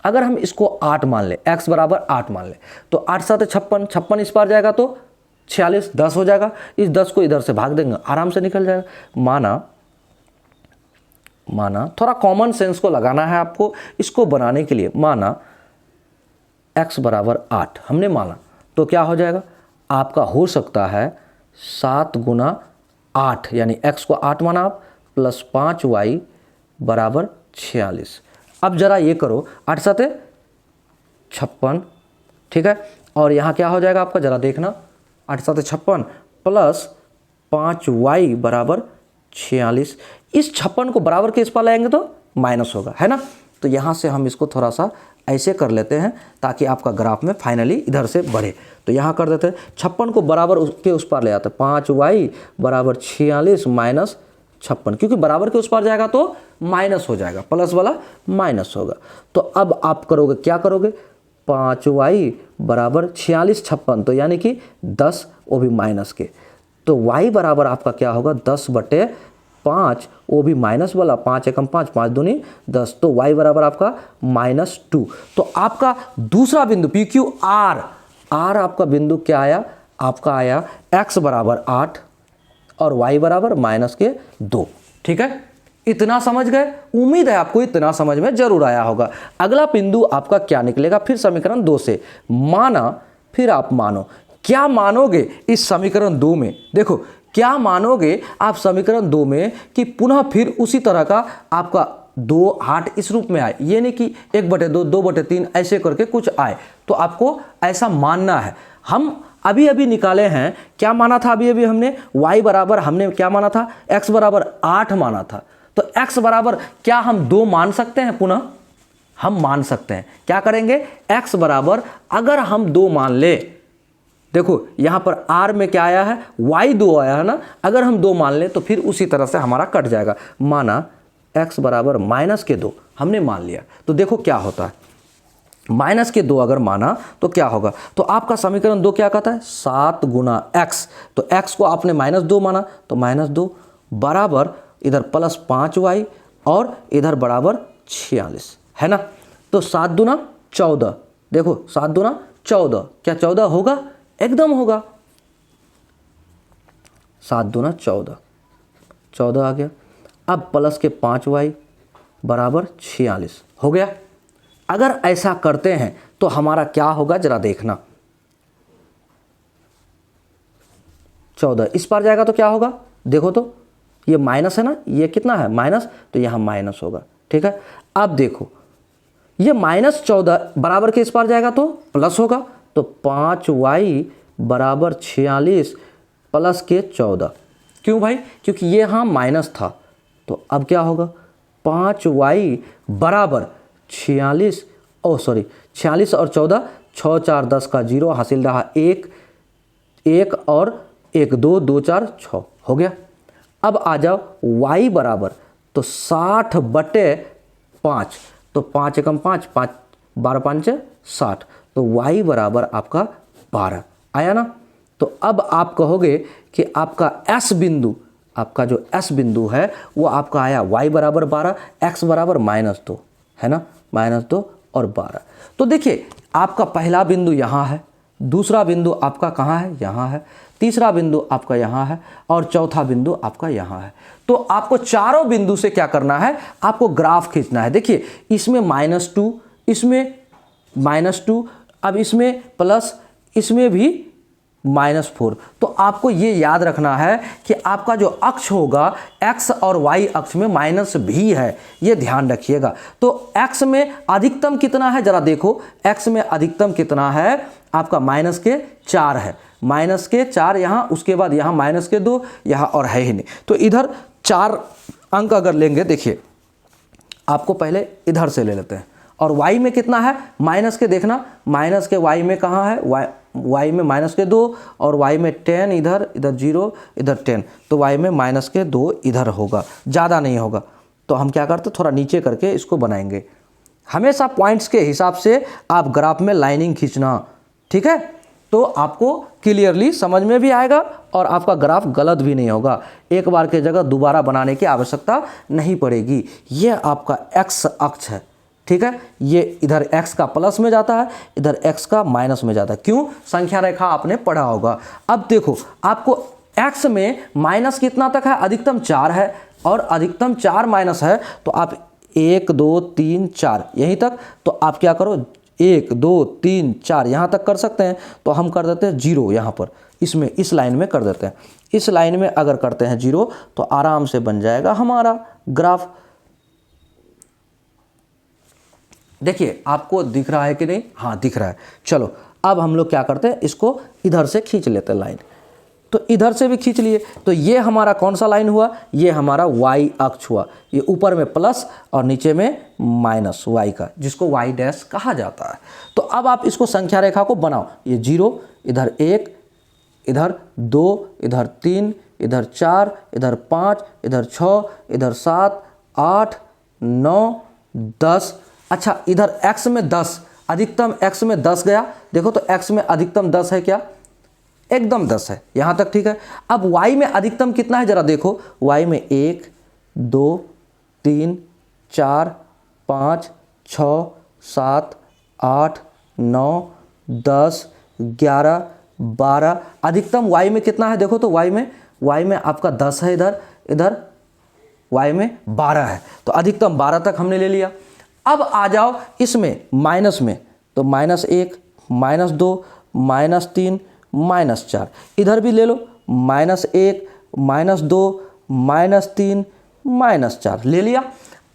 अगर हम इसको 8 मान ले, x बराबर 8 मान ले, तो 8 7 56, 56 इस पार जाएगा तो 46, 10 हो जाएगा। इस 10 को इधर से भाग देंगे, आराम से निकल जाएगा। माना थोड़ा कॉमन सेंस को लगाना है आपको इसको बनाने के लिए। माना x बराबर 8 हमने माना, तो क्या हो जाएगा आपका, हो सकता है 7 गुना 8, यानी x को 8 माना आप, प्लस 5y बराबर 46। अब जरा ये करो, 8 7 56। ठीक है, और यहाँ क्या हो जाएगा आपका जरा देखना, 8 7 56 प्लस 5y बराबर 46। इस 56 को बराबर के इस पार लाएंगे तो माइनस होगा, है ना। तो यहाँ से हम इसको थोड़ा सा ऐसे कर लेते हैं ताकि आपका ग्राफ में फाइनली इधर से बढ़े। तो यहाँ कर देते हैं 56 को बराबर के उस पार ले आते हैं, 5y बराबर 46 माइनस 56, क्योंकि बराबर के उस पार जाएगा तो माइनस हो जाएगा, प्लस वाला माइनस होगा। तो अब आप करोगे क्या करोगे, 5y बराबर 46 56, तो यानी कि 10, वो भी माइनस के। तो y बराबर आपका क्या होगा 10/5, वो भी माइनस वाला, 5 एकम 5, 5 दूनी 10, तो y बराबर आपका -2। तो आपका दूसरा बिंदु PQR आपका बिंदु क्या आया, आपका आया x बराबर 8 और y बराबर -2। ठीक है, इतना समझ गए। उम्मीद है आपको इतना समझ में जरूर आया होगा। अगला बिंदु आपका क्या निकलेगा, फिर समीकरण 2 से माना, फिर आप मानो। क्या मानोगे इस समीकरण 2 में, देखो क्या मानोगे आप समीकरण 2 में कि पुनः फिर उसी तरह का आपका 2 8 इस रूप में आए, ये नहीं कि 1/2 2/3 ऐसे करके कुछ आए। तो आपको ऐसा मानना है। हम अभी निकाले हैं, क्या माना था अभी हमने, y बराबर हमने क्या माना था, x बराबर 8 माना था। तो x बराबर क्या हम 2 मान सकते हैं, पुनः हम मान सकते हैं। क्या करेंगे, x बराबर अगर हम 2 मान ले, देखो यहाँ पर r में क्या आया है, y 2 आया है ना, अगर हम 2 मान ले तो फिर उसी तरह से हमारा कट जाएगा। माना x बराबर -2 हमने मान लिया, तो देखो क्या होता है, -2 अगर माना तो क्या होगा, तो आपका समीकरण 2 क्या कहता है, 7 गुना x, तो x को आपने -2 माना तो -2 बराबर इधर प्लस 5y और इधर बराबर 46, है ना। तो 7 दूना 14, देखो 7 दूना 14, क्या 14 होगा, एकदम होगा। 7 दूना 14, 14 आ गया। अब प्लस के 5y बराबर 46 हो गया। अगर ऐसा करते हैं तो हमारा क्या होगा जरा देखना। 14 इस पार जाएगा तो क्या होगा, देखो तो ये माइनस है ना, ये कितना है माइनस, तो यहाँ माइनस होगा। ठीक है, अब देखो ये -14 बराबर के इस पार जाएगा तो प्लस होगा, तो 5y बराबर 46 प्लस के 14। क्यों भाई, क्योंकि ये यहाँ माइनस था, तो अब क्या होगा 5y बराबर 46 और 14, 6 4 10 का 0, हासिल रहा 1 1 और 1 2 2 4 6 हो गया। अब आ जाओ y बराबर, तो 60/5, तो 5 एकम 5 5 12 5 60, तो y बराबर आपका 12 आया ना। तो अब आप कहोगे कि आपका s बिंदु, आपका जो s बिंदु है वो आपका आया y बराबर 12, x बराबर -2 है ना, -2 और 12। तो देखिए आपका पहला बिंदु यहाँ है, दूसरा बिंदु आपका कहाँ है, यहाँ है, तीसरा बिंदु आपका यहाँ है और चौथा बिंदु आपका यहाँ है। तो आपको चारों बिंदु से क्या करना है, आपको ग्राफ खींचना है। देखिए इसमें -2, इसमें -2, अब इसमें प्लस, इसमें भी -4। तो आपको ये याद रखना है कि आपका जो अक्ष होगा x और y अक्ष में माइनस भी है, ये ध्यान रखिएगा। तो x में अधिकतम कितना है जरा देखो, x में अधिकतम कितना है आपका -4 है, -4 यहाँ, उसके बाद यहाँ -2 यहाँ और है ही नहीं। तो इधर 4 अंक अगर लेंगे, देखिए आपको पहले इधर से ले लेते हैं, और y में कितना है माइनस के, देखना माइनस के y में कहाँ है, y में -2 और y में 10, इधर 0 इधर 10, तो y में -2 इधर होगा, ज़्यादा नहीं होगा। तो हम क्या करते, थोड़ा नीचे करके इसको बनाएंगे। हमेशा पॉइंट्स के हिसाब से आप ग्राफ में लाइनिंग खींचना, ठीक है, तो आपको क्लियरली समझ में भी आएगा और आपका ग्राफ गलत भी नहीं होगा। एक बार के जगह दोबारा बनाने की आवश्यकता नहीं पड़ेगी। ये आपका x अक्ष है, ठीक है, ये इधर x का प्लस में जाता है, इधर x का माइनस में जाता है। क्यों, संख्या रेखा आपने पढ़ा होगा। अब देखो आपको x में माइनस कितना तक है, अधिकतम 4 है, और अधिकतम 4 माइनस है, तो आप 1 2 3 4 यहीं तक, तो आप क्या करो 1 2 3 4 यहाँ तक कर सकते हैं। तो हम कर देते हैं 0 यहाँ पर, इसमें इस लाइन में कर देते हैं। इस लाइन में अगर करते हैं 0 तो आराम से बन जाएगा हमारा ग्राफ। देखिए आपको दिख रहा है कि नहीं, हाँ दिख रहा है। चलो अब हम लोग क्या करते हैं, इसको इधर से खींच लेते हैं लाइन। तो इधर से भी खींच लिए, तो ये हमारा कौन सा लाइन हुआ, ये हमारा y अक्ष हुआ। ये ऊपर में प्लस और नीचे में माइनस y का, जिसको y डैश कहा जाता है। तो अब आप इसको संख्या रेखा को बनाओ, ये 0, इधर 1, इधर 2, इधर 3, इधर 4, इधर 5, इधर 6, इधर 7 8 9 10। अच्छा इधर x में 10, अधिकतम x में 10 गया, देखो तो x में अधिकतम 10 है क्या, एकदम 10 है, यहाँ तक ठीक है। अब y में अधिकतम कितना है जरा देखो, y में 1 2 3 4 5 6 7 8 9 10 11 12, अधिकतम y में कितना है देखो तो y में आपका 10 है, इधर y में 12 है, तो अधिकतम 12 तक हमने ले लिया। अब आ जाओ इसमें माइनस में, तो -1 -2 -3 -4, इधर भी ले लो -1 -2 -3 -4 ले लिया।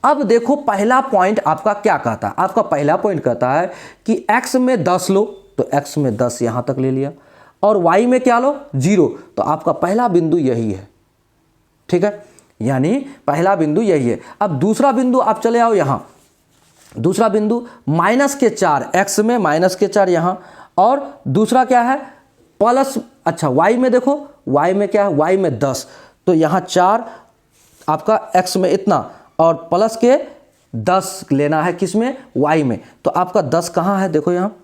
अब देखो पहला पॉइंट आपका क्या कहता है, आपका पहला पॉइंट कहता है कि x में 10 लो, तो x में 10 यहाँ तक ले लिया, और y में क्या लो 0, तो आपका पहला बिंदु यही है, ठीक है, यानी पहला बिंदु यही है। अब दूसरा बिंदु आप चले आओ यहाँ, दूसरा बिंदु -4, x में -4 यहाँ, और दूसरा क्या है प्लस, अच्छा y में देखो, y में क्या है, y में 10, तो यहाँ 4 आपका x में इतना, और प्लस के 10 लेना है किस में, y में, तो आपका 10 कहाँ है देखो यहाँ,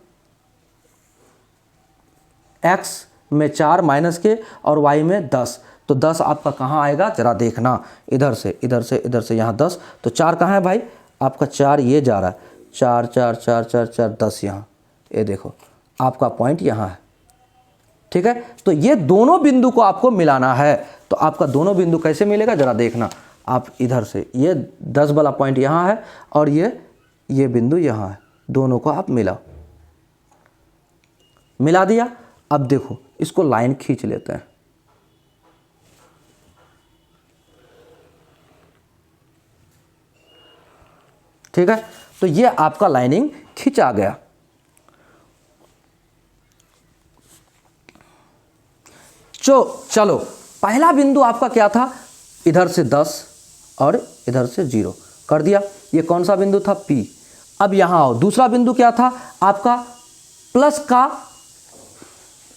x में 4 माइनस के और y में 10, तो 10 आपका कहाँ आएगा जरा देखना, इधर से इधर से इधर से यहाँ 10, तो 4 कहाँ है भाई आपका, 4 ये जा रहा है, 4 4 4 4 4 10 यहाँ, ये देखो आपका पॉइंट यहाँ है, ठीक है। तो ये दोनों बिंदु को आपको मिलाना है, तो आपका दोनों बिंदु कैसे मिलेगा जरा देखना, आप इधर से ये 10 वाला पॉइंट यहाँ है और ये बिंदु यहाँ है, दोनों को आप मिलाओ, मिला दिया। अब देखो इसको लाइन खींच लेते हैं। ठीक है, तो ये आपका लाइनिंग खींचा गया। चलो पहला बिंदु आपका क्या था, इधर से 10 और इधर से 0 कर दिया। ये कौन सा बिंदु था, P। अब यहाँ आओ, दूसरा बिंदु क्या था आपका, प्लस का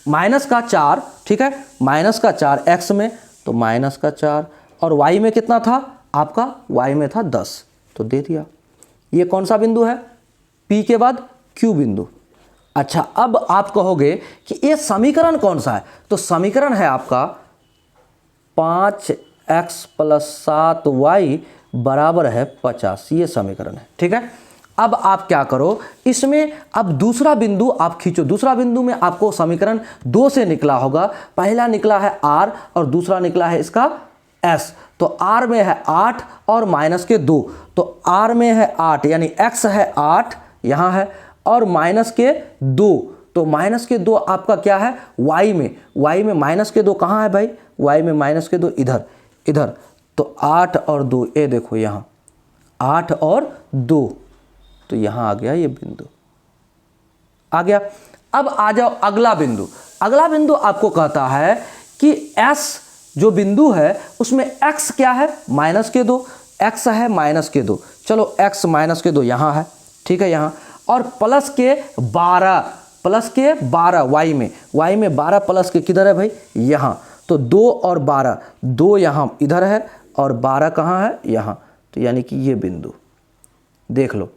माइनस का 4, ठीक है, माइनस का 4 x में, तो माइनस का 4, और y में कितना था आपका, y में था 10, तो दे दिया। ये कौन सा बिंदु है, P के बाद Q बिंदु। अच्छा, अब आप कहोगे कि ये समीकरण कौन सा है, तो समीकरण है आपका 5x + 7y बराबर है 50, ये समीकरण है। ठीक है, अब आप क्या करो, इसमें अब दूसरा बिंदु आप खींचो। दूसरा बिंदु में आपको समीकरण 2 से निकला होगा, पहला निकला है r और दूसरा निकला है इसका s। तो r में है 8 और माइनस के 2, तो r में है 8 यानी x है 8 यहाँ है, और माइनस के 2, तो माइनस के 2 आपका क्या है y में माइनस के 2 कहाँ है भाई, y में माइनस के 2 इधर, तो 8 और 2, ये देखो यहाँ 8 और 2, तो यहाँ आ गया ये बिंदु आ गया। अब आ जाओ अगला बिंदु। अगला बिंदु आपको कहता है कि S जो बिंदु है उसमें x क्या है, -2, x है -2, चलो x -2 यहाँ है, ठीक है यहाँ, और प्लस के 12 y में 12 प्लस के किधर है भाई, यहाँ, तो 2 और 12, 2 यहाँ इधर है और 12 कहाँ है यहाँ, तो यानी कि ये बिंदु देख लो।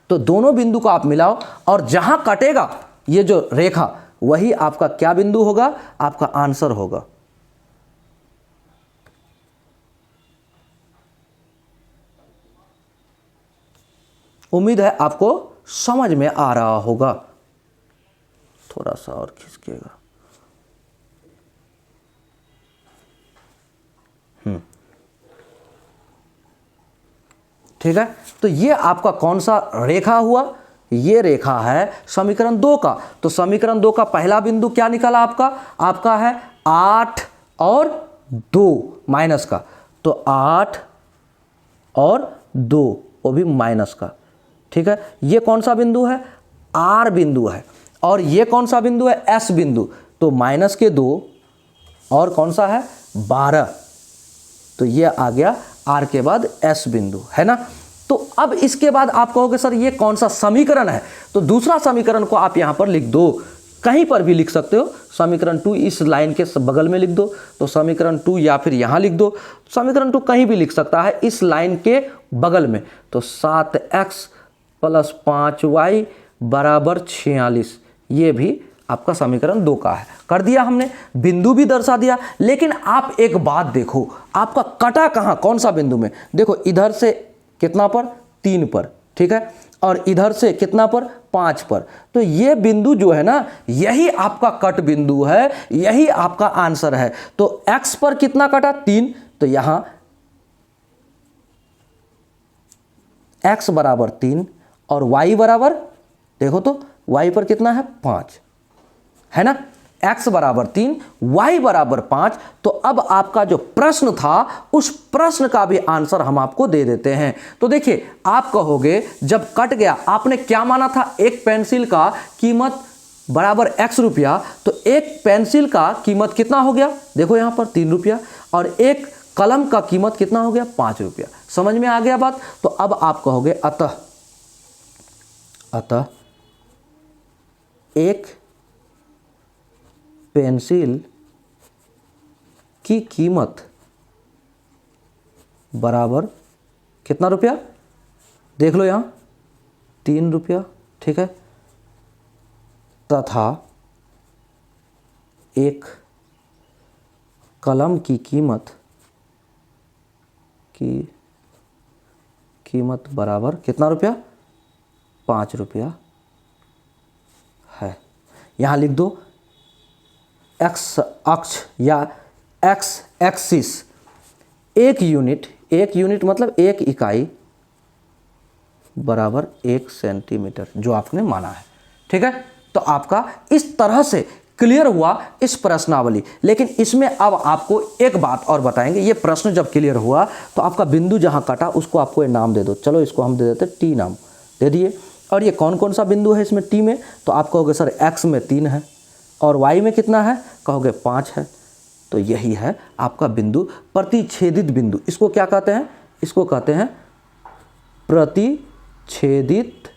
तो दोनों बिंदु को आप मिलाओ और जहां कटेगा ये जो रेखा वही आपका क्या बिंदु होगा, आपका आंसर होगा। उम्मीद है आपको समझ में आ रहा होगा। थोड़ा सा और खिसकेगा। ठीक है, तो ये आपका कौन सा रेखा हुआ, ये रेखा है समीकरण 2 का। तो समीकरण 2 का पहला बिंदु क्या निकला आपका है 8 और 2 माइनस का, तो 8 और 2 वो भी माइनस का। ठीक है, ये कौन सा बिंदु है, R बिंदु है, और ये कौन सा बिंदु है, S बिंदु, तो माइनस के 2 और कौन सा है 12, तो ये आ गया R के बाद S बिंदु, है ना। तो अब इसके बाद आप कहोगे सर ये कौन सा समीकरण है, तो दूसरा समीकरण को आप यहाँ पर लिख दो, कहीं पर भी लिख सकते हो। समीकरण 2 इस लाइन के बगल में लिख दो, तो समीकरण 2 या फिर यहाँ लिख दो, समीकरण 2 कहीं भी लिख सकता है इस लाइन के बगल में। तो 7x + 5y बराबर 46, ये भी आपका समीकरण 2 का है। कर दिया हमने, बिंदु भी दर्शा दिया। लेकिन आप एक बात देखो, आपका कटा कहाँ, कौन सा बिंदु में, देखो इधर से कितना पर 3 पर, ठीक है, और इधर से कितना पर 5 पर, तो ये बिंदु जो है ना यही आपका कट बिंदु है, यही आपका आंसर है। तो x पर कितना कटा 3, तो यहां x बराबर 3 और y बराबर, देखो तो y पर कितना है 5, है ना, x बराबर 3 y बराबर 5। तो अब आपका जो प्रश्न था उस प्रश्न का भी आंसर हम आपको दे देते हैं। तो देखिए, आप कहोगे जब कट गया, आपने क्या माना था, एक पेंसिल का कीमत बराबर x रुपया, तो एक पेंसिल का कीमत कितना हो गया, देखो यहाँ पर 3 रुपया, और एक कलम का कीमत कितना हो गया 5 रुपया। समझ में आ गया बात। तो अब आप कहोगे अतः एक पेंसिल की कीमत बराबर कितना रुपया, देख लो यहाँ 3 रुपया, ठीक है, तथा एक कलम की कीमत बराबर कितना रुपया 5 रुपया है। यहाँ लिख दो x अक्ष या x एक्सिस, एक यूनिट मतलब एक इकाई, बराबर 1 सेंटीमीटर जो आपने माना है। ठीक है, तो आपका इस तरह से क्लियर हुआ इस प्रश्नावली। लेकिन इसमें अब आपको एक बात और बताएंगे, ये प्रश्न जब क्लियर हुआ तो आपका बिंदु जहां काटा उसको आपको ये नाम दे दो। चलो इसको हम दे देते टी नाम दे दिए। और ये कौन कौन सा बिंदु है इसमें टी में, तो आप कहोगे सर एक्स में 3 है और वाई में कितना है, कहोगे 5 है। तो यही है आपका बिंदु, प्रतिच्छेदित बिंदु। इसको क्या कहते हैं, इसको कहते हैं प्रतिच्छेदित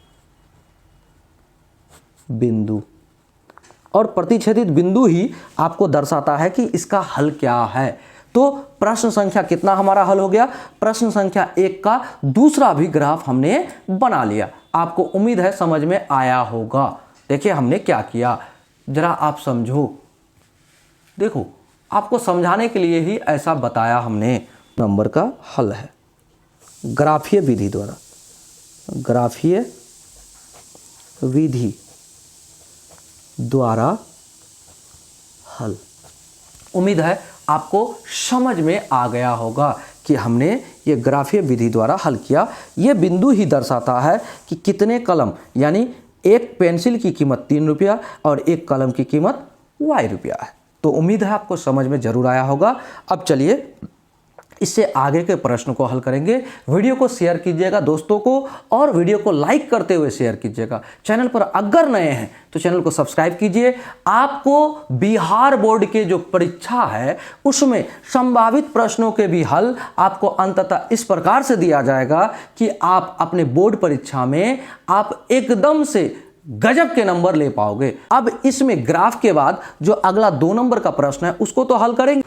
बिंदु। और प्रतिच्छेदित बिंदु ही आपको दर्शाता है कि इसका हल क्या है। तो प्रश्न संख्या कितना हमारा हल हो गया, प्रश्न संख्या 1 का दूसरा भी ग्राफ हमने बना लिया। आपको उम्मीद है समझ में आया होगा। देखिए हमने क्या किया, जरा आप समझो। देखो आपको समझाने के लिए ही ऐसा बताया हमने। नंबर का हल है ग्राफीय विधि द्वारा, ग्राफीय विधि द्वारा हल। उम्मीद है आपको समझ में आ गया होगा कि हमने ये ग्राफीय विधि द्वारा हल किया। ये बिंदु ही दर्शाता है कि कितने कलम, यानी एक पेंसिल की कीमत 3 रुपया और एक कलम की कीमत y रुपया है। तो उम्मीद है आपको समझ में जरूर आया होगा। अब चलिए इससे आगे के प्रश्न को हल करेंगे। वीडियो को शेयर कीजिएगा दोस्तों को और वीडियो को लाइक करते हुए शेयर कीजिएगा। चैनल पर अगर नए हैं तो चैनल को सब्सक्राइब कीजिए। आपको बिहार बोर्ड के जो परीक्षा है उसमें संभावित प्रश्नों के भी हल आपको अंततः इस प्रकार से दिया जाएगा कि आप अपने बोर्ड परीक्षा में आप एकदम से गजब के नंबर ले पाओगे। अब इसमें ग्राफ के बाद जो अगला 2 नंबर का प्रश्न है उसको तो हल करेंगे।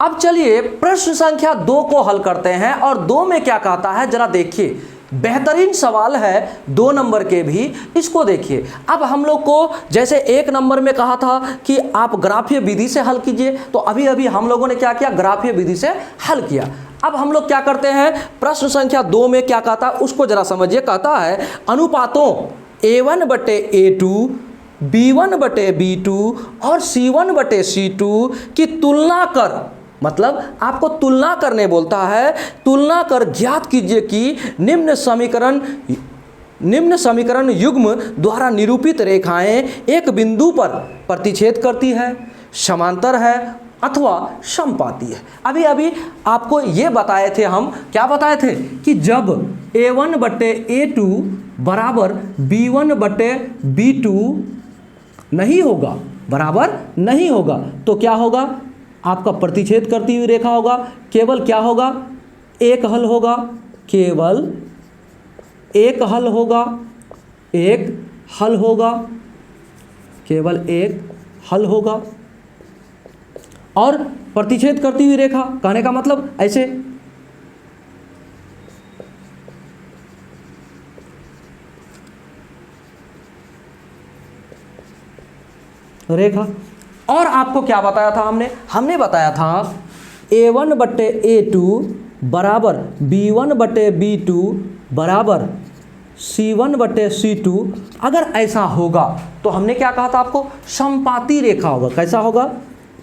अब चलिए प्रश्न संख्या 2 को हल करते हैं। और 2 में क्या कहता है जरा देखिए, बेहतरीन सवाल है 2 नंबर के भी, इसको देखिए। अब हम लोग को जैसे 1 नंबर में कहा था कि आप ग्राफीय विधि से हल कीजिए, तो अभी अभी हम लोगों ने क्या किया, ग्राफीय विधि से हल किया। अब हम लोग क्या करते हैं, प्रश्न संख्या 2 में क्या कहता है उसको जरा समझिए। कहता है अनुपातों A1/A2, B1/B2 और C1/C2 की तुलना कर, मतलब आपको तुलना करने बोलता है। तुलना कर ज्ञात कीजिए कि निम्न समीकरण युग्म द्वारा निरूपित रेखाएं एक बिंदु पर प्रतिच्छेद करती है, समांतर है अथवा समपाती है। अभी अभी आपको ये बताए थे, हम क्या बताए थे कि जब A1/A2 बराबर B1/B2 नहीं होगा, बराबर नहीं होगा, तो क्या होगा, आपका प्रतिच्छेद करती हुई रेखा होगा। केवल क्या होगा, एक हल होगा, केवल एक हल होगा, एक हल होगा, केवल एक हल होगा। और प्रतिच्छेद करती हुई रेखा कहने का मतलब ऐसे, रेखा। और आपको क्या बताया था हमने बताया था A1/A2 बराबर B1/B2 बराबर C1/C2। अगर ऐसा होगा तो हमने क्या कहा था आपको, समपाती रेखा होगा। कैसा होगा,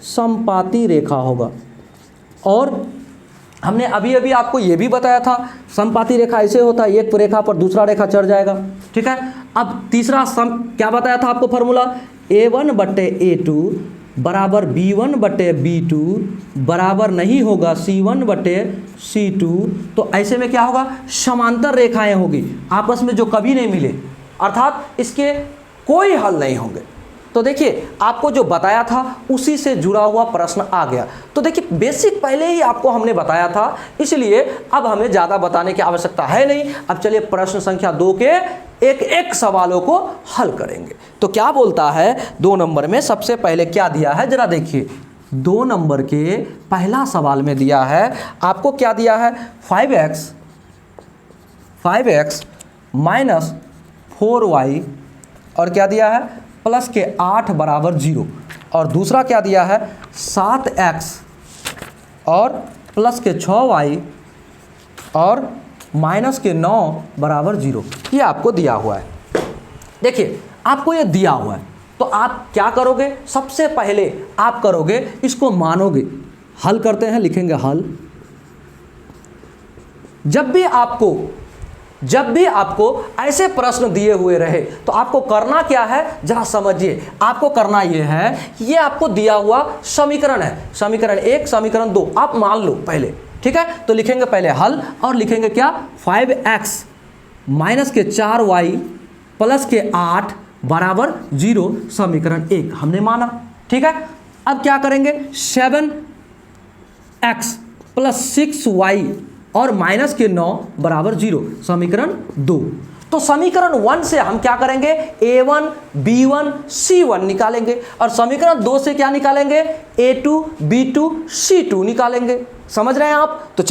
समपाती रेखा होगा। और हमने अभी अभी आपको ये भी बताया था समपाती रेखा ऐसे होता है, एक रेखा पर दूसरा रेखा चढ़ जाएगा। ठीक है, अब तीसरा क्या बताया था आपको फॉर्मूला, A1/A2 बराबर B1/B2 बराबर नहीं होगा C1/C2। तो ऐसे में क्या होगा, समांतर रेखाएं होगी आपस में जो कभी नहीं मिले, अर्थात इसके कोई हल नहीं होंगे। तो देखिए आपको जो बताया था उसी से जुड़ा हुआ प्रश्न आ गया। तो देखिए बेसिक पहले ही आपको हमने बताया था, इसलिए अब हमें ज़्यादा बताने की आवश्यकता है नहीं। अब चलिए प्रश्न संख्या 2 के एक एक सवालों को हल करेंगे। तो क्या बोलता है 2 नंबर में, सबसे पहले क्या दिया है जरा देखिए। 2 नंबर के पहला सवाल में दिया है आपको, क्या दिया है, 5x माइनस 4y और क्या दिया है प्लस के 8 बराबर 0। और दूसरा क्या दिया है 7x और प्लस के 6y और माइनस के 9 बराबर 0। ये आपको दिया हुआ है। देखिए आपको ये दिया हुआ है तो आप क्या करोगे, सबसे पहले आप करोगे इसको मानोगे। हल करते हैं, लिखेंगे हल। जब भी आपको जब भी आपको ऐसे प्रश्न दिए हुए रहे तो आपको करना क्या है, जरा समझिए। आपको करना ये है, ये आपको दिया हुआ समीकरण है, समीकरण 1 समीकरण 2 आप मान लो पहले, ठीक है। तो लिखेंगे पहले हल और लिखेंगे क्या, 5x माइनस के 4y प्लस के 8 बराबर 0 समीकरण 1 हमने माना, ठीक है। अब क्या करेंगे, 7x प्लस 6y और माइनस के 9 बराबर 0 समीकरण 2। तो समीकरण 1 से हम क्या करेंगे, a1 b1 c1 निकालेंगे और समीकरण 2 से क्या निकालेंगे, a2 b2 c2 निकालेंगे। समझ रहे हैं आप? तो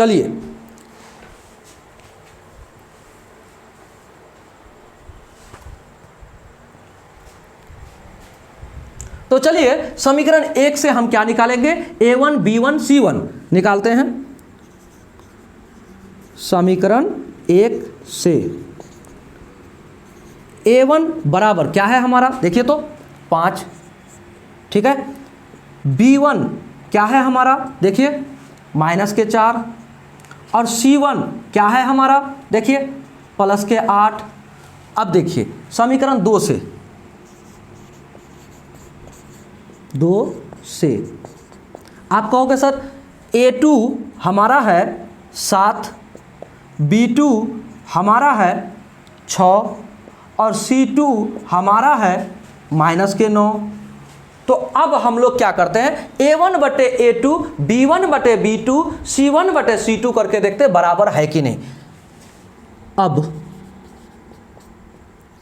चलिए समीकरण 1 से हम क्या निकालेंगे, a1 b1 c1 निकालते हैं। समीकरण 1 से a1 बराबर क्या है हमारा, देखिए तो 5, ठीक है। b1 क्या है हमारा, देखिए माइनस के 4 और c1 क्या है हमारा, देखिए प्लस के 8। अब देखिए समीकरण 2 से आप कहोगे सर a2 हमारा है 7, b2 हमारा है 6 और c2 हमारा है माइनस के 9। तो अब हम लोग क्या करते हैं, a1 बटे a2 b1 बटे b2 c1 बटे c2 करके देखते हैं बराबर है कि नहीं। अब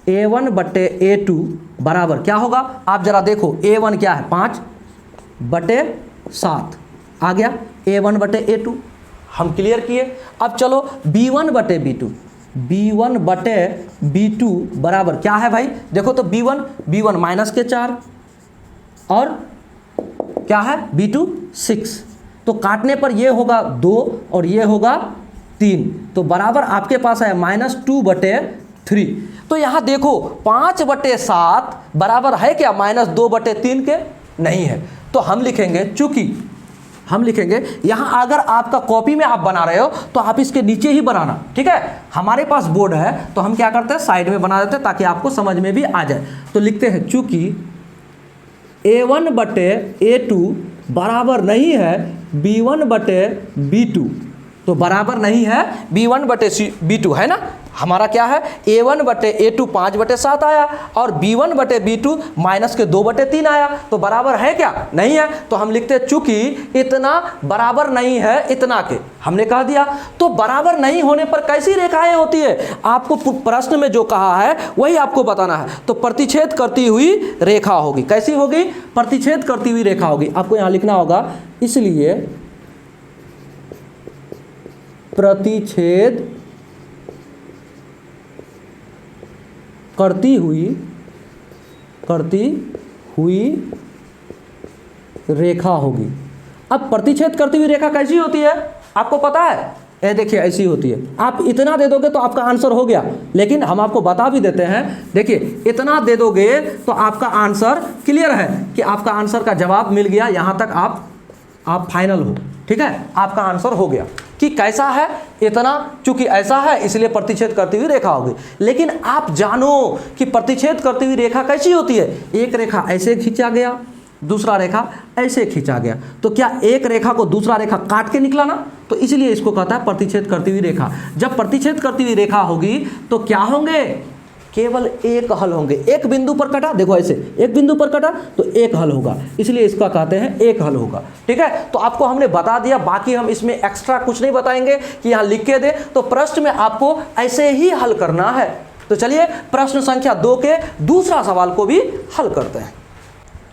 a1 बटे a2 बराबर क्या होगा, आप जरा देखो, a1 क्या है 5 बटे 7 आ गया, a1 बटे a2 हम क्लियर किए। अब चलो b1 बटे b2 बराबर क्या है भाई, देखो तो b1 माइनस के 4 और क्या है b2 6, तो काटने पर ये होगा 2 और ये होगा 3, तो बराबर आपके पास है -2 बटे 3। तो यहाँ देखो 5 बटे 7 बराबर है क्या, -2 बटे 3 के, नहीं है। तो हम लिखेंगे, चूंकि हम लिखेंगे यहाँ, अगर आपका कॉपी में आप बना रहे हो तो आप इसके नीचे ही बनाना, ठीक है। हमारे पास बोर्ड है तो हम क्या करते हैं, साइड में बना देते हैं ताकि आपको समझ में भी आ जाए। तो लिखते हैं, चूंकि a1 बटे a2 बराबर नहीं है b1 बटे b2, तो बराबर नहीं है b1 बटे b2 है ना। हमारा क्या है, a1 बटे a2 5 बटे 7 आया और b1 बटे b2 माइनस के 2 बटे 3 आया, तो बराबर है क्या, नहीं है। तो हम लिखते हैं चूंकि इतना बराबर नहीं है इतना के, हमने कह दिया। तो बराबर नहीं होने पर कैसी रेखाएं होती है, आपको प्रश्न में जो कहा है वही आपको बताना है। तो प्रतिच्छेद करती हुई रेखा होगी, कैसी होगी, प्रतिच्छेद करती हुई रेखा होगी। आपको यहाँ लिखना होगा, इसलिए प्रतिच्छेद करती हुई रेखा होगी। अब प्रतिच्छेद करती हुई रेखा कैसी होती है आपको पता है, ये देखिए ऐसी होती है। आप इतना दे दोगे तो आपका आंसर हो गया, लेकिन हम आपको बता भी देते हैं, देखिए इतना दे दोगे तो आपका आंसर क्लियर है कि आपका आंसर का जवाब मिल गया, यहाँ तक आप फाइनल हो, ठीक है, आपका आंसर हो गया। कि कैसा है, इतना, चूंकि ऐसा है इसलिए प्रतिच्छेद करती हुई रेखा होगी। लेकिन आप जानो कि प्रतिच्छेद करती हुई रेखा कैसी होती है, एक रेखा ऐसे खींचा गया, दूसरा रेखा ऐसे खींचा गया, तो क्या एक रेखा को दूसरा रेखा काट के निकला ना, तो इसलिए इसको कहता है प्रतिच्छेद करती हुई रेखा। जब प्रतिच्छेद करती हुई रेखा होगी तो क्या होंगे, केवल एक हल होंगे। एक बिंदु पर कटा, देखो ऐसे एक बिंदु पर कटा तो एक हल होगा, इसलिए इसका कहते हैं एक हल होगा, ठीक है। तो आपको हमने बता दिया, बाकी हम इसमें एक्स्ट्रा कुछ नहीं बताएंगे कि यहाँ लिख के दे, तो प्रश्न में आपको ऐसे ही हल करना है। तो चलिए प्रश्न संख्या 2 के दूसरा सवाल को भी हल करते हैं।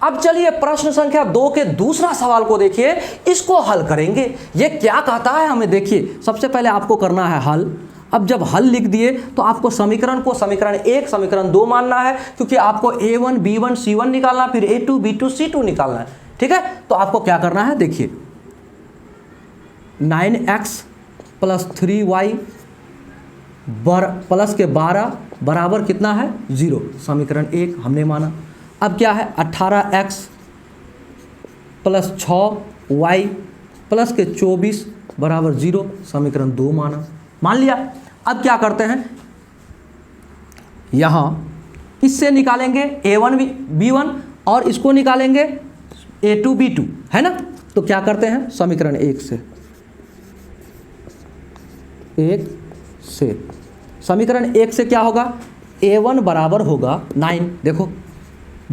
अब चलिए प्रश्न संख्या 2 के दूसरा सवाल को देखिए, इसको हल करेंगे। ये क्या कहता है हमें, देखिए सबसे पहले आपको करना है हल। अब जब हल लिख दिए तो आपको समीकरण को समीकरण 1 समीकरण 2 मानना है, क्योंकि आपको a1 b1 c1 निकालना, फिर a2 b2 c2 निकालना है, ठीक है। तो आपको क्या करना है, देखिए 9x प्लस 3y प्लस के 12 बराबर कितना है 0, समीकरण 1 हमने माना। अब क्या है 18x प्लस 6y प्लस के 24 बराबर 0, समीकरण 2 मान लिया। अब क्या करते हैं, यहाँ इससे निकालेंगे A1 B1 और इसको निकालेंगे A2 B2, है ना। तो क्या करते हैं समीकरण 1 से समीकरण 1 से क्या होगा, A1 बराबर होगा 9, देखो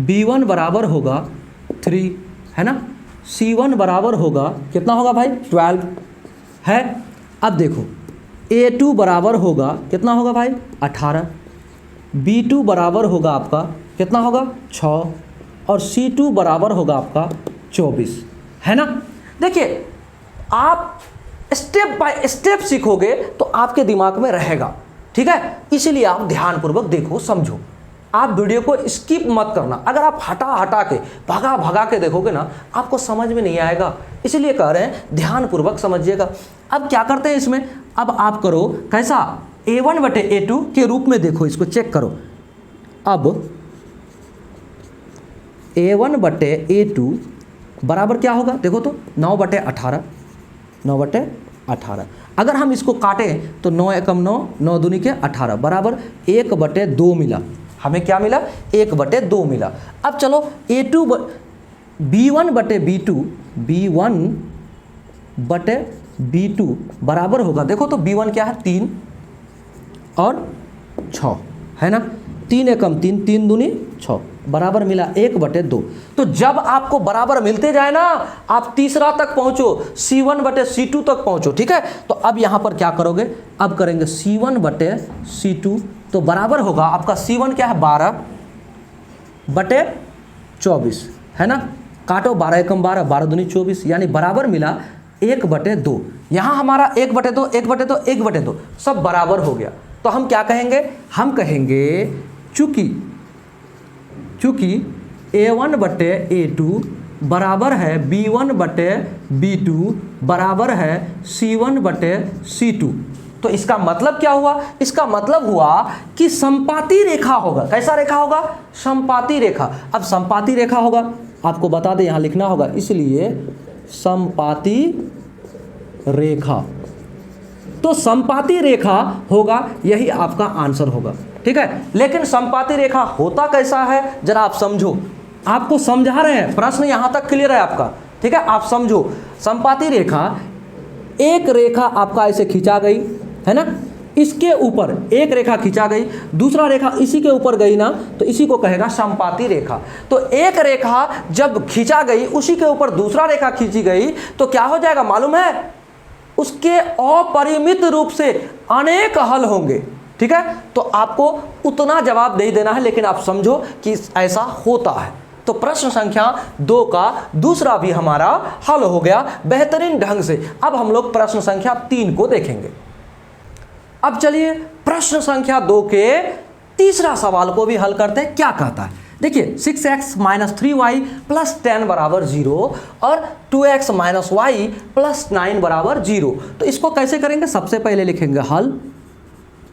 B1 बराबर होगा 3, है ना। C1 बराबर होगा कितना होगा भाई 12 है। अब देखो A2 बराबर होगा कितना होगा भाई 18, B2 बराबर होगा आपका कितना होगा 6 और C2 बराबर होगा आपका 24, है ना। देखिए आप स्टेप बाय स्टेप सीखोगे तो आपके दिमाग में रहेगा, ठीक है। इसीलिए आप ध्यानपूर्वक देखो, समझो, आप वीडियो को स्किप मत करना। अगर आप हटा के भगा के देखोगे ना, आपको समझ में नहीं आएगा। इसलिए कह रहे हैं ध्यानपूर्वक समझिएगा। अब क्या करते हैं इसमें, अब आप करो कैसा A1 बटे A2 के रूप में, देखो इसको चेक करो। अब A1 बटे A2 बराबर क्या होगा, देखो तो 9 बटे 18। अगर हम इसको काटें तो 9 एकम 9, 9 दूनी के 18 बराबर 1 बटे 2 मिला। हमें क्या मिला 1 बटे 2 मिला। अब चलो B1 बटे B2 बराबर होगा, देखो तो B1 क्या है 3 और 6, है ना। 3 एकम 3, 3 दूनी 6 बराबर मिला 1 बटे 2। तो जब आपको बराबर मिलते जाए ना, आप तीसरा तक पहुंचो, C1 बटे C2 तक पहुंचो, ठीक है। तो अब यहां पर क्या करोगे, अब करेंगे C1 बटे C2, तो बराबर होगा आपका C1 क्या है 12 बटे 24, है ना। काटो 12 एकम 12, 12 दूनी 24, यानी बराबर मिला 1 बटे 2। यहाँ हमारा 1 बटे 2, 1 बटे 2, 1 बटे 2 सब बराबर हो गया। तो हम क्या कहेंगे, हम कहेंगे चूँकि A1 बटे A2 बराबर है B1 बटे B2 बराबर है C1 बटे C2। तो इसका मतलब क्या हुआ, इसका मतलब हुआ कि समपाती रेखा होगा। कैसा रेखा होगा, समपाती रेखा। अब समपाती रेखा होगा, आपको बता दें यहाँ लिखना होगा, इसलिए समपाती रेखा। तो समपाती रेखा होगा, यही आपका आंसर होगा, ठीक है। लेकिन समपाती रेखा होता कैसा है जरा आप समझो, आपको समझा रहे हैं, प्रश्न यहां तक क्लियर है आपका, ठीक है। आप समझो, समपाती रेखा, एक रेखा आपका ऐसे खींचा गई, है ना, इसके ऊपर एक रेखा खींचा गई, दूसरा रेखा इसी के ऊपर गई ना, तो इसी को कहेगा समपाती रेखा। तो एक रेखा जब खींचा गई, उसी के ऊपर दूसरा रेखा खींची गई, तो क्या हो जाएगा मालूम है, उसके अपरिमित रूप से अनेक हल होंगे, ठीक है। तो आपको उतना जवाब नहीं देना है, लेकिन आप समझो कि ऐसा होता है। तो प्रश्न संख्या 2 का दूसरा भी हमारा हल हो गया बेहतरीन ढंग से। अब हम लोग प्रश्न संख्या 3 को देखेंगे। अब चलिए प्रश्न संख्या 2 के तीसरा सवाल को भी हल करते हैं। क्या कहता है, देखिए 6x - 3y + 10 बराबर 0 और 2x - y + 9 बराबर 0। तो इसको कैसे करेंगे, सबसे पहले लिखेंगे हल,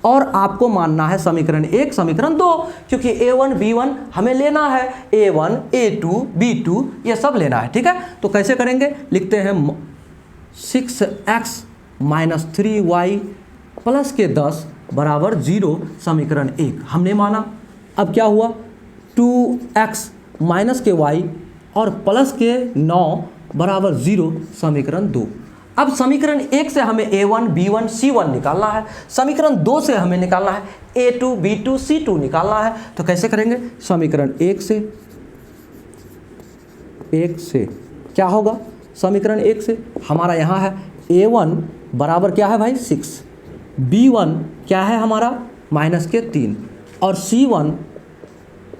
और आपको मानना है समीकरण 1 समीकरण 2, क्योंकि A1 B1 हमें लेना है, A1 A2 B2 ये सब लेना है, ठीक है। तो कैसे करेंगे, लिखते हैं 6x - 3y + के 10 बराबर 0 समीकरण 1 हमने माना। अब क्या हुआ, 2x - के y और प्लस के 9 बराबर 0 समीकरण 2। अब समीकरण 1 से हमें A1 B1 C1 निकालना है, समीकरण 2 से हमें निकालना है A2 B2 C2 निकालना है। तो कैसे करेंगे, समीकरण 1 से क्या होगा, समीकरण 1 से हमारा यहाँ है A1 बराबर क्या है भाई 6, B1 क्या है हमारा -3 और C1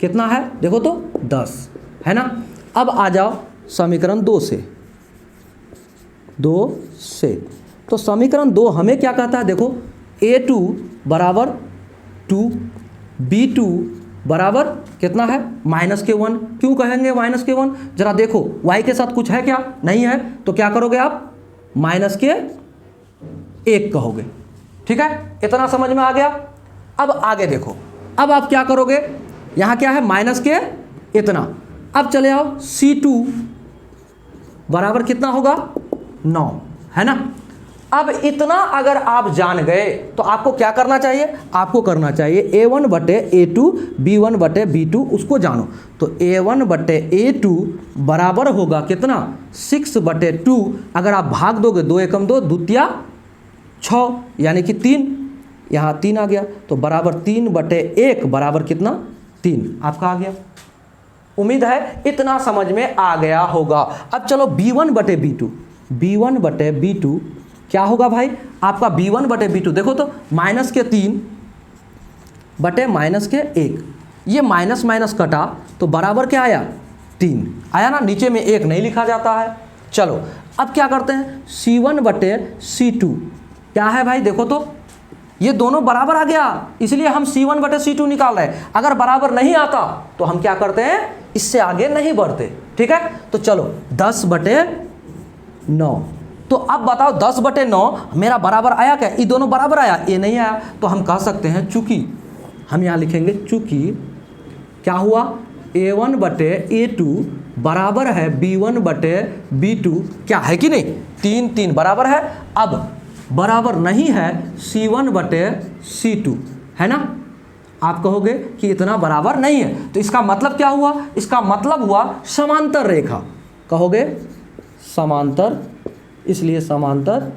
कितना है, देखो तो 10, है ना। अब आ जाओ समीकरण 2 से, तो समीकरण 2 हमें क्या कहता है, देखो A2 बराबर 2, B2 बराबर कितना है -1। क्यों कहेंगे -1, जरा देखो y के साथ कुछ है क्या, नहीं है, तो क्या करोगे आप -1 कहोगे, ठीक है। इतना समझ में आ गया। अब आगे देखो, अब आप क्या करोगे, यहाँ क्या है इतना। अब चले आओ C2 बराबर कितना होगा 9, है ना। अब इतना अगर आप जान गए तो आपको क्या करना चाहिए, आपको करना चाहिए A1 बटे A2 B1 बटे B2 उसको जानो। तो A1 बटे A2 बराबर होगा कितना 6 बटे 2, अगर आप भाग दोगे 2 एकम 2 दूतिया 6 यानी कि 3, यहाँ 3 आ गया तो बराबर 3 बटे 1 बराबर कितना 3 आपका आ गया। उम्मीद है इतना समझ में आ गया होगा। अब चलो B1 बटे B2, B1 बटे B2 क्या होगा भाई आपका B1 बटे B2, देखो तो माइनस के 3 बटे माइनस के 1, ये माइनस माइनस कटा तो बराबर क्या आया 3 आया ना, नीचे में 1 नहीं लिखा जाता है। चलो अब क्या करते हैं C1 बटे C2 क्या है भाई, देखो तो ये दोनों बराबर आ गया, इसलिए हम C1 बटे C2 निकाल रहे हैं। अगर बराबर नहीं आता तो हम क्या करते हैं, इससे आगे नहीं बढ़ते, ठीक है। तो चलो 10 बटे 9, तो अब बताओ 10 बटे 9 मेरा बराबर आया क्या, ये दोनों बराबर आया, ये नहीं आया, तो हम कह सकते हैं चूंकि, हम यहाँ लिखेंगे चूंकि क्या हुआ A1 बटे A2 बराबर है B1 बटे B2, क्या है कि नहीं, 3 3 बराबर है। अब बराबर नहीं है C1 बटे C2, है ना, आप कहोगे कि इतना बराबर नहीं है, तो इसका मतलब क्या हुआ, इसका मतलब हुआ समांतर रेखा, कहोगे समांतर, इसलिए समांतर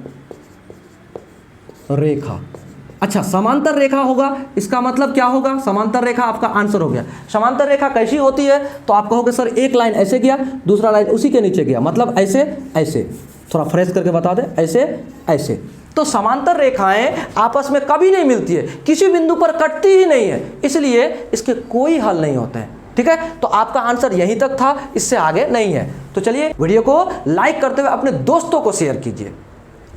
रेखा। अच्छा समांतर रेखा होगा, इसका मतलब क्या होगा, समांतर रेखा आपका आंसर हो गया। समांतर रेखा कैसी होती है, तो आप कहोगे सर एक लाइन ऐसे गया, दूसरा लाइन उसी के नीचे गया, मतलब ऐसे ऐसे, थोड़ा फ्रेश करके बता दे, ऐसे ऐसे। तो समांतर रेखाएं आपस में कभी नहीं मिलती है, किसी बिंदु पर कटती ही नहीं है, इसलिए इसके कोई हल नहीं होते हैं, ठीक है। तो आपका आंसर यहीं तक था, इससे आगे नहीं है। तो चलिए वीडियो को लाइक करते हुए अपने दोस्तों को शेयर कीजिए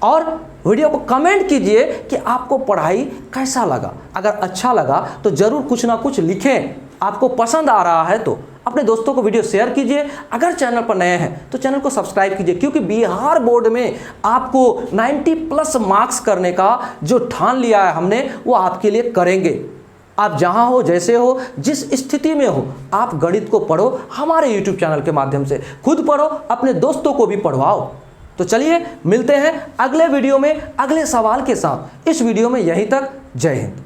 और वीडियो को कमेंट कीजिए कि आपको पढ़ाई कैसा लगा। अगर अच्छा लगा तो जरूर कुछ ना कुछ लिखें, आपको पसंद आ रहा है तो अपने दोस्तों को वीडियो शेयर कीजिए। अगर चैनल पर नए हैं तो चैनल को सब्सक्राइब कीजिए, क्योंकि बिहार बोर्ड में आपको 90+ मार्क्स करने का जो ठान लिया है हमने, वो आपके लिए करेंगे। आप जहां हो, जैसे हो, जिस स्थिति में हो, आप गणित को पढ़ो, हमारे YouTube चैनल के माध्यम से खुद पढ़ो, अपने दोस्तों को भी पढ़वाओ। तो चलिए मिलते हैं अगले वीडियो में अगले सवाल के साथ। इस वीडियो में यहीं तक, जय हिंद।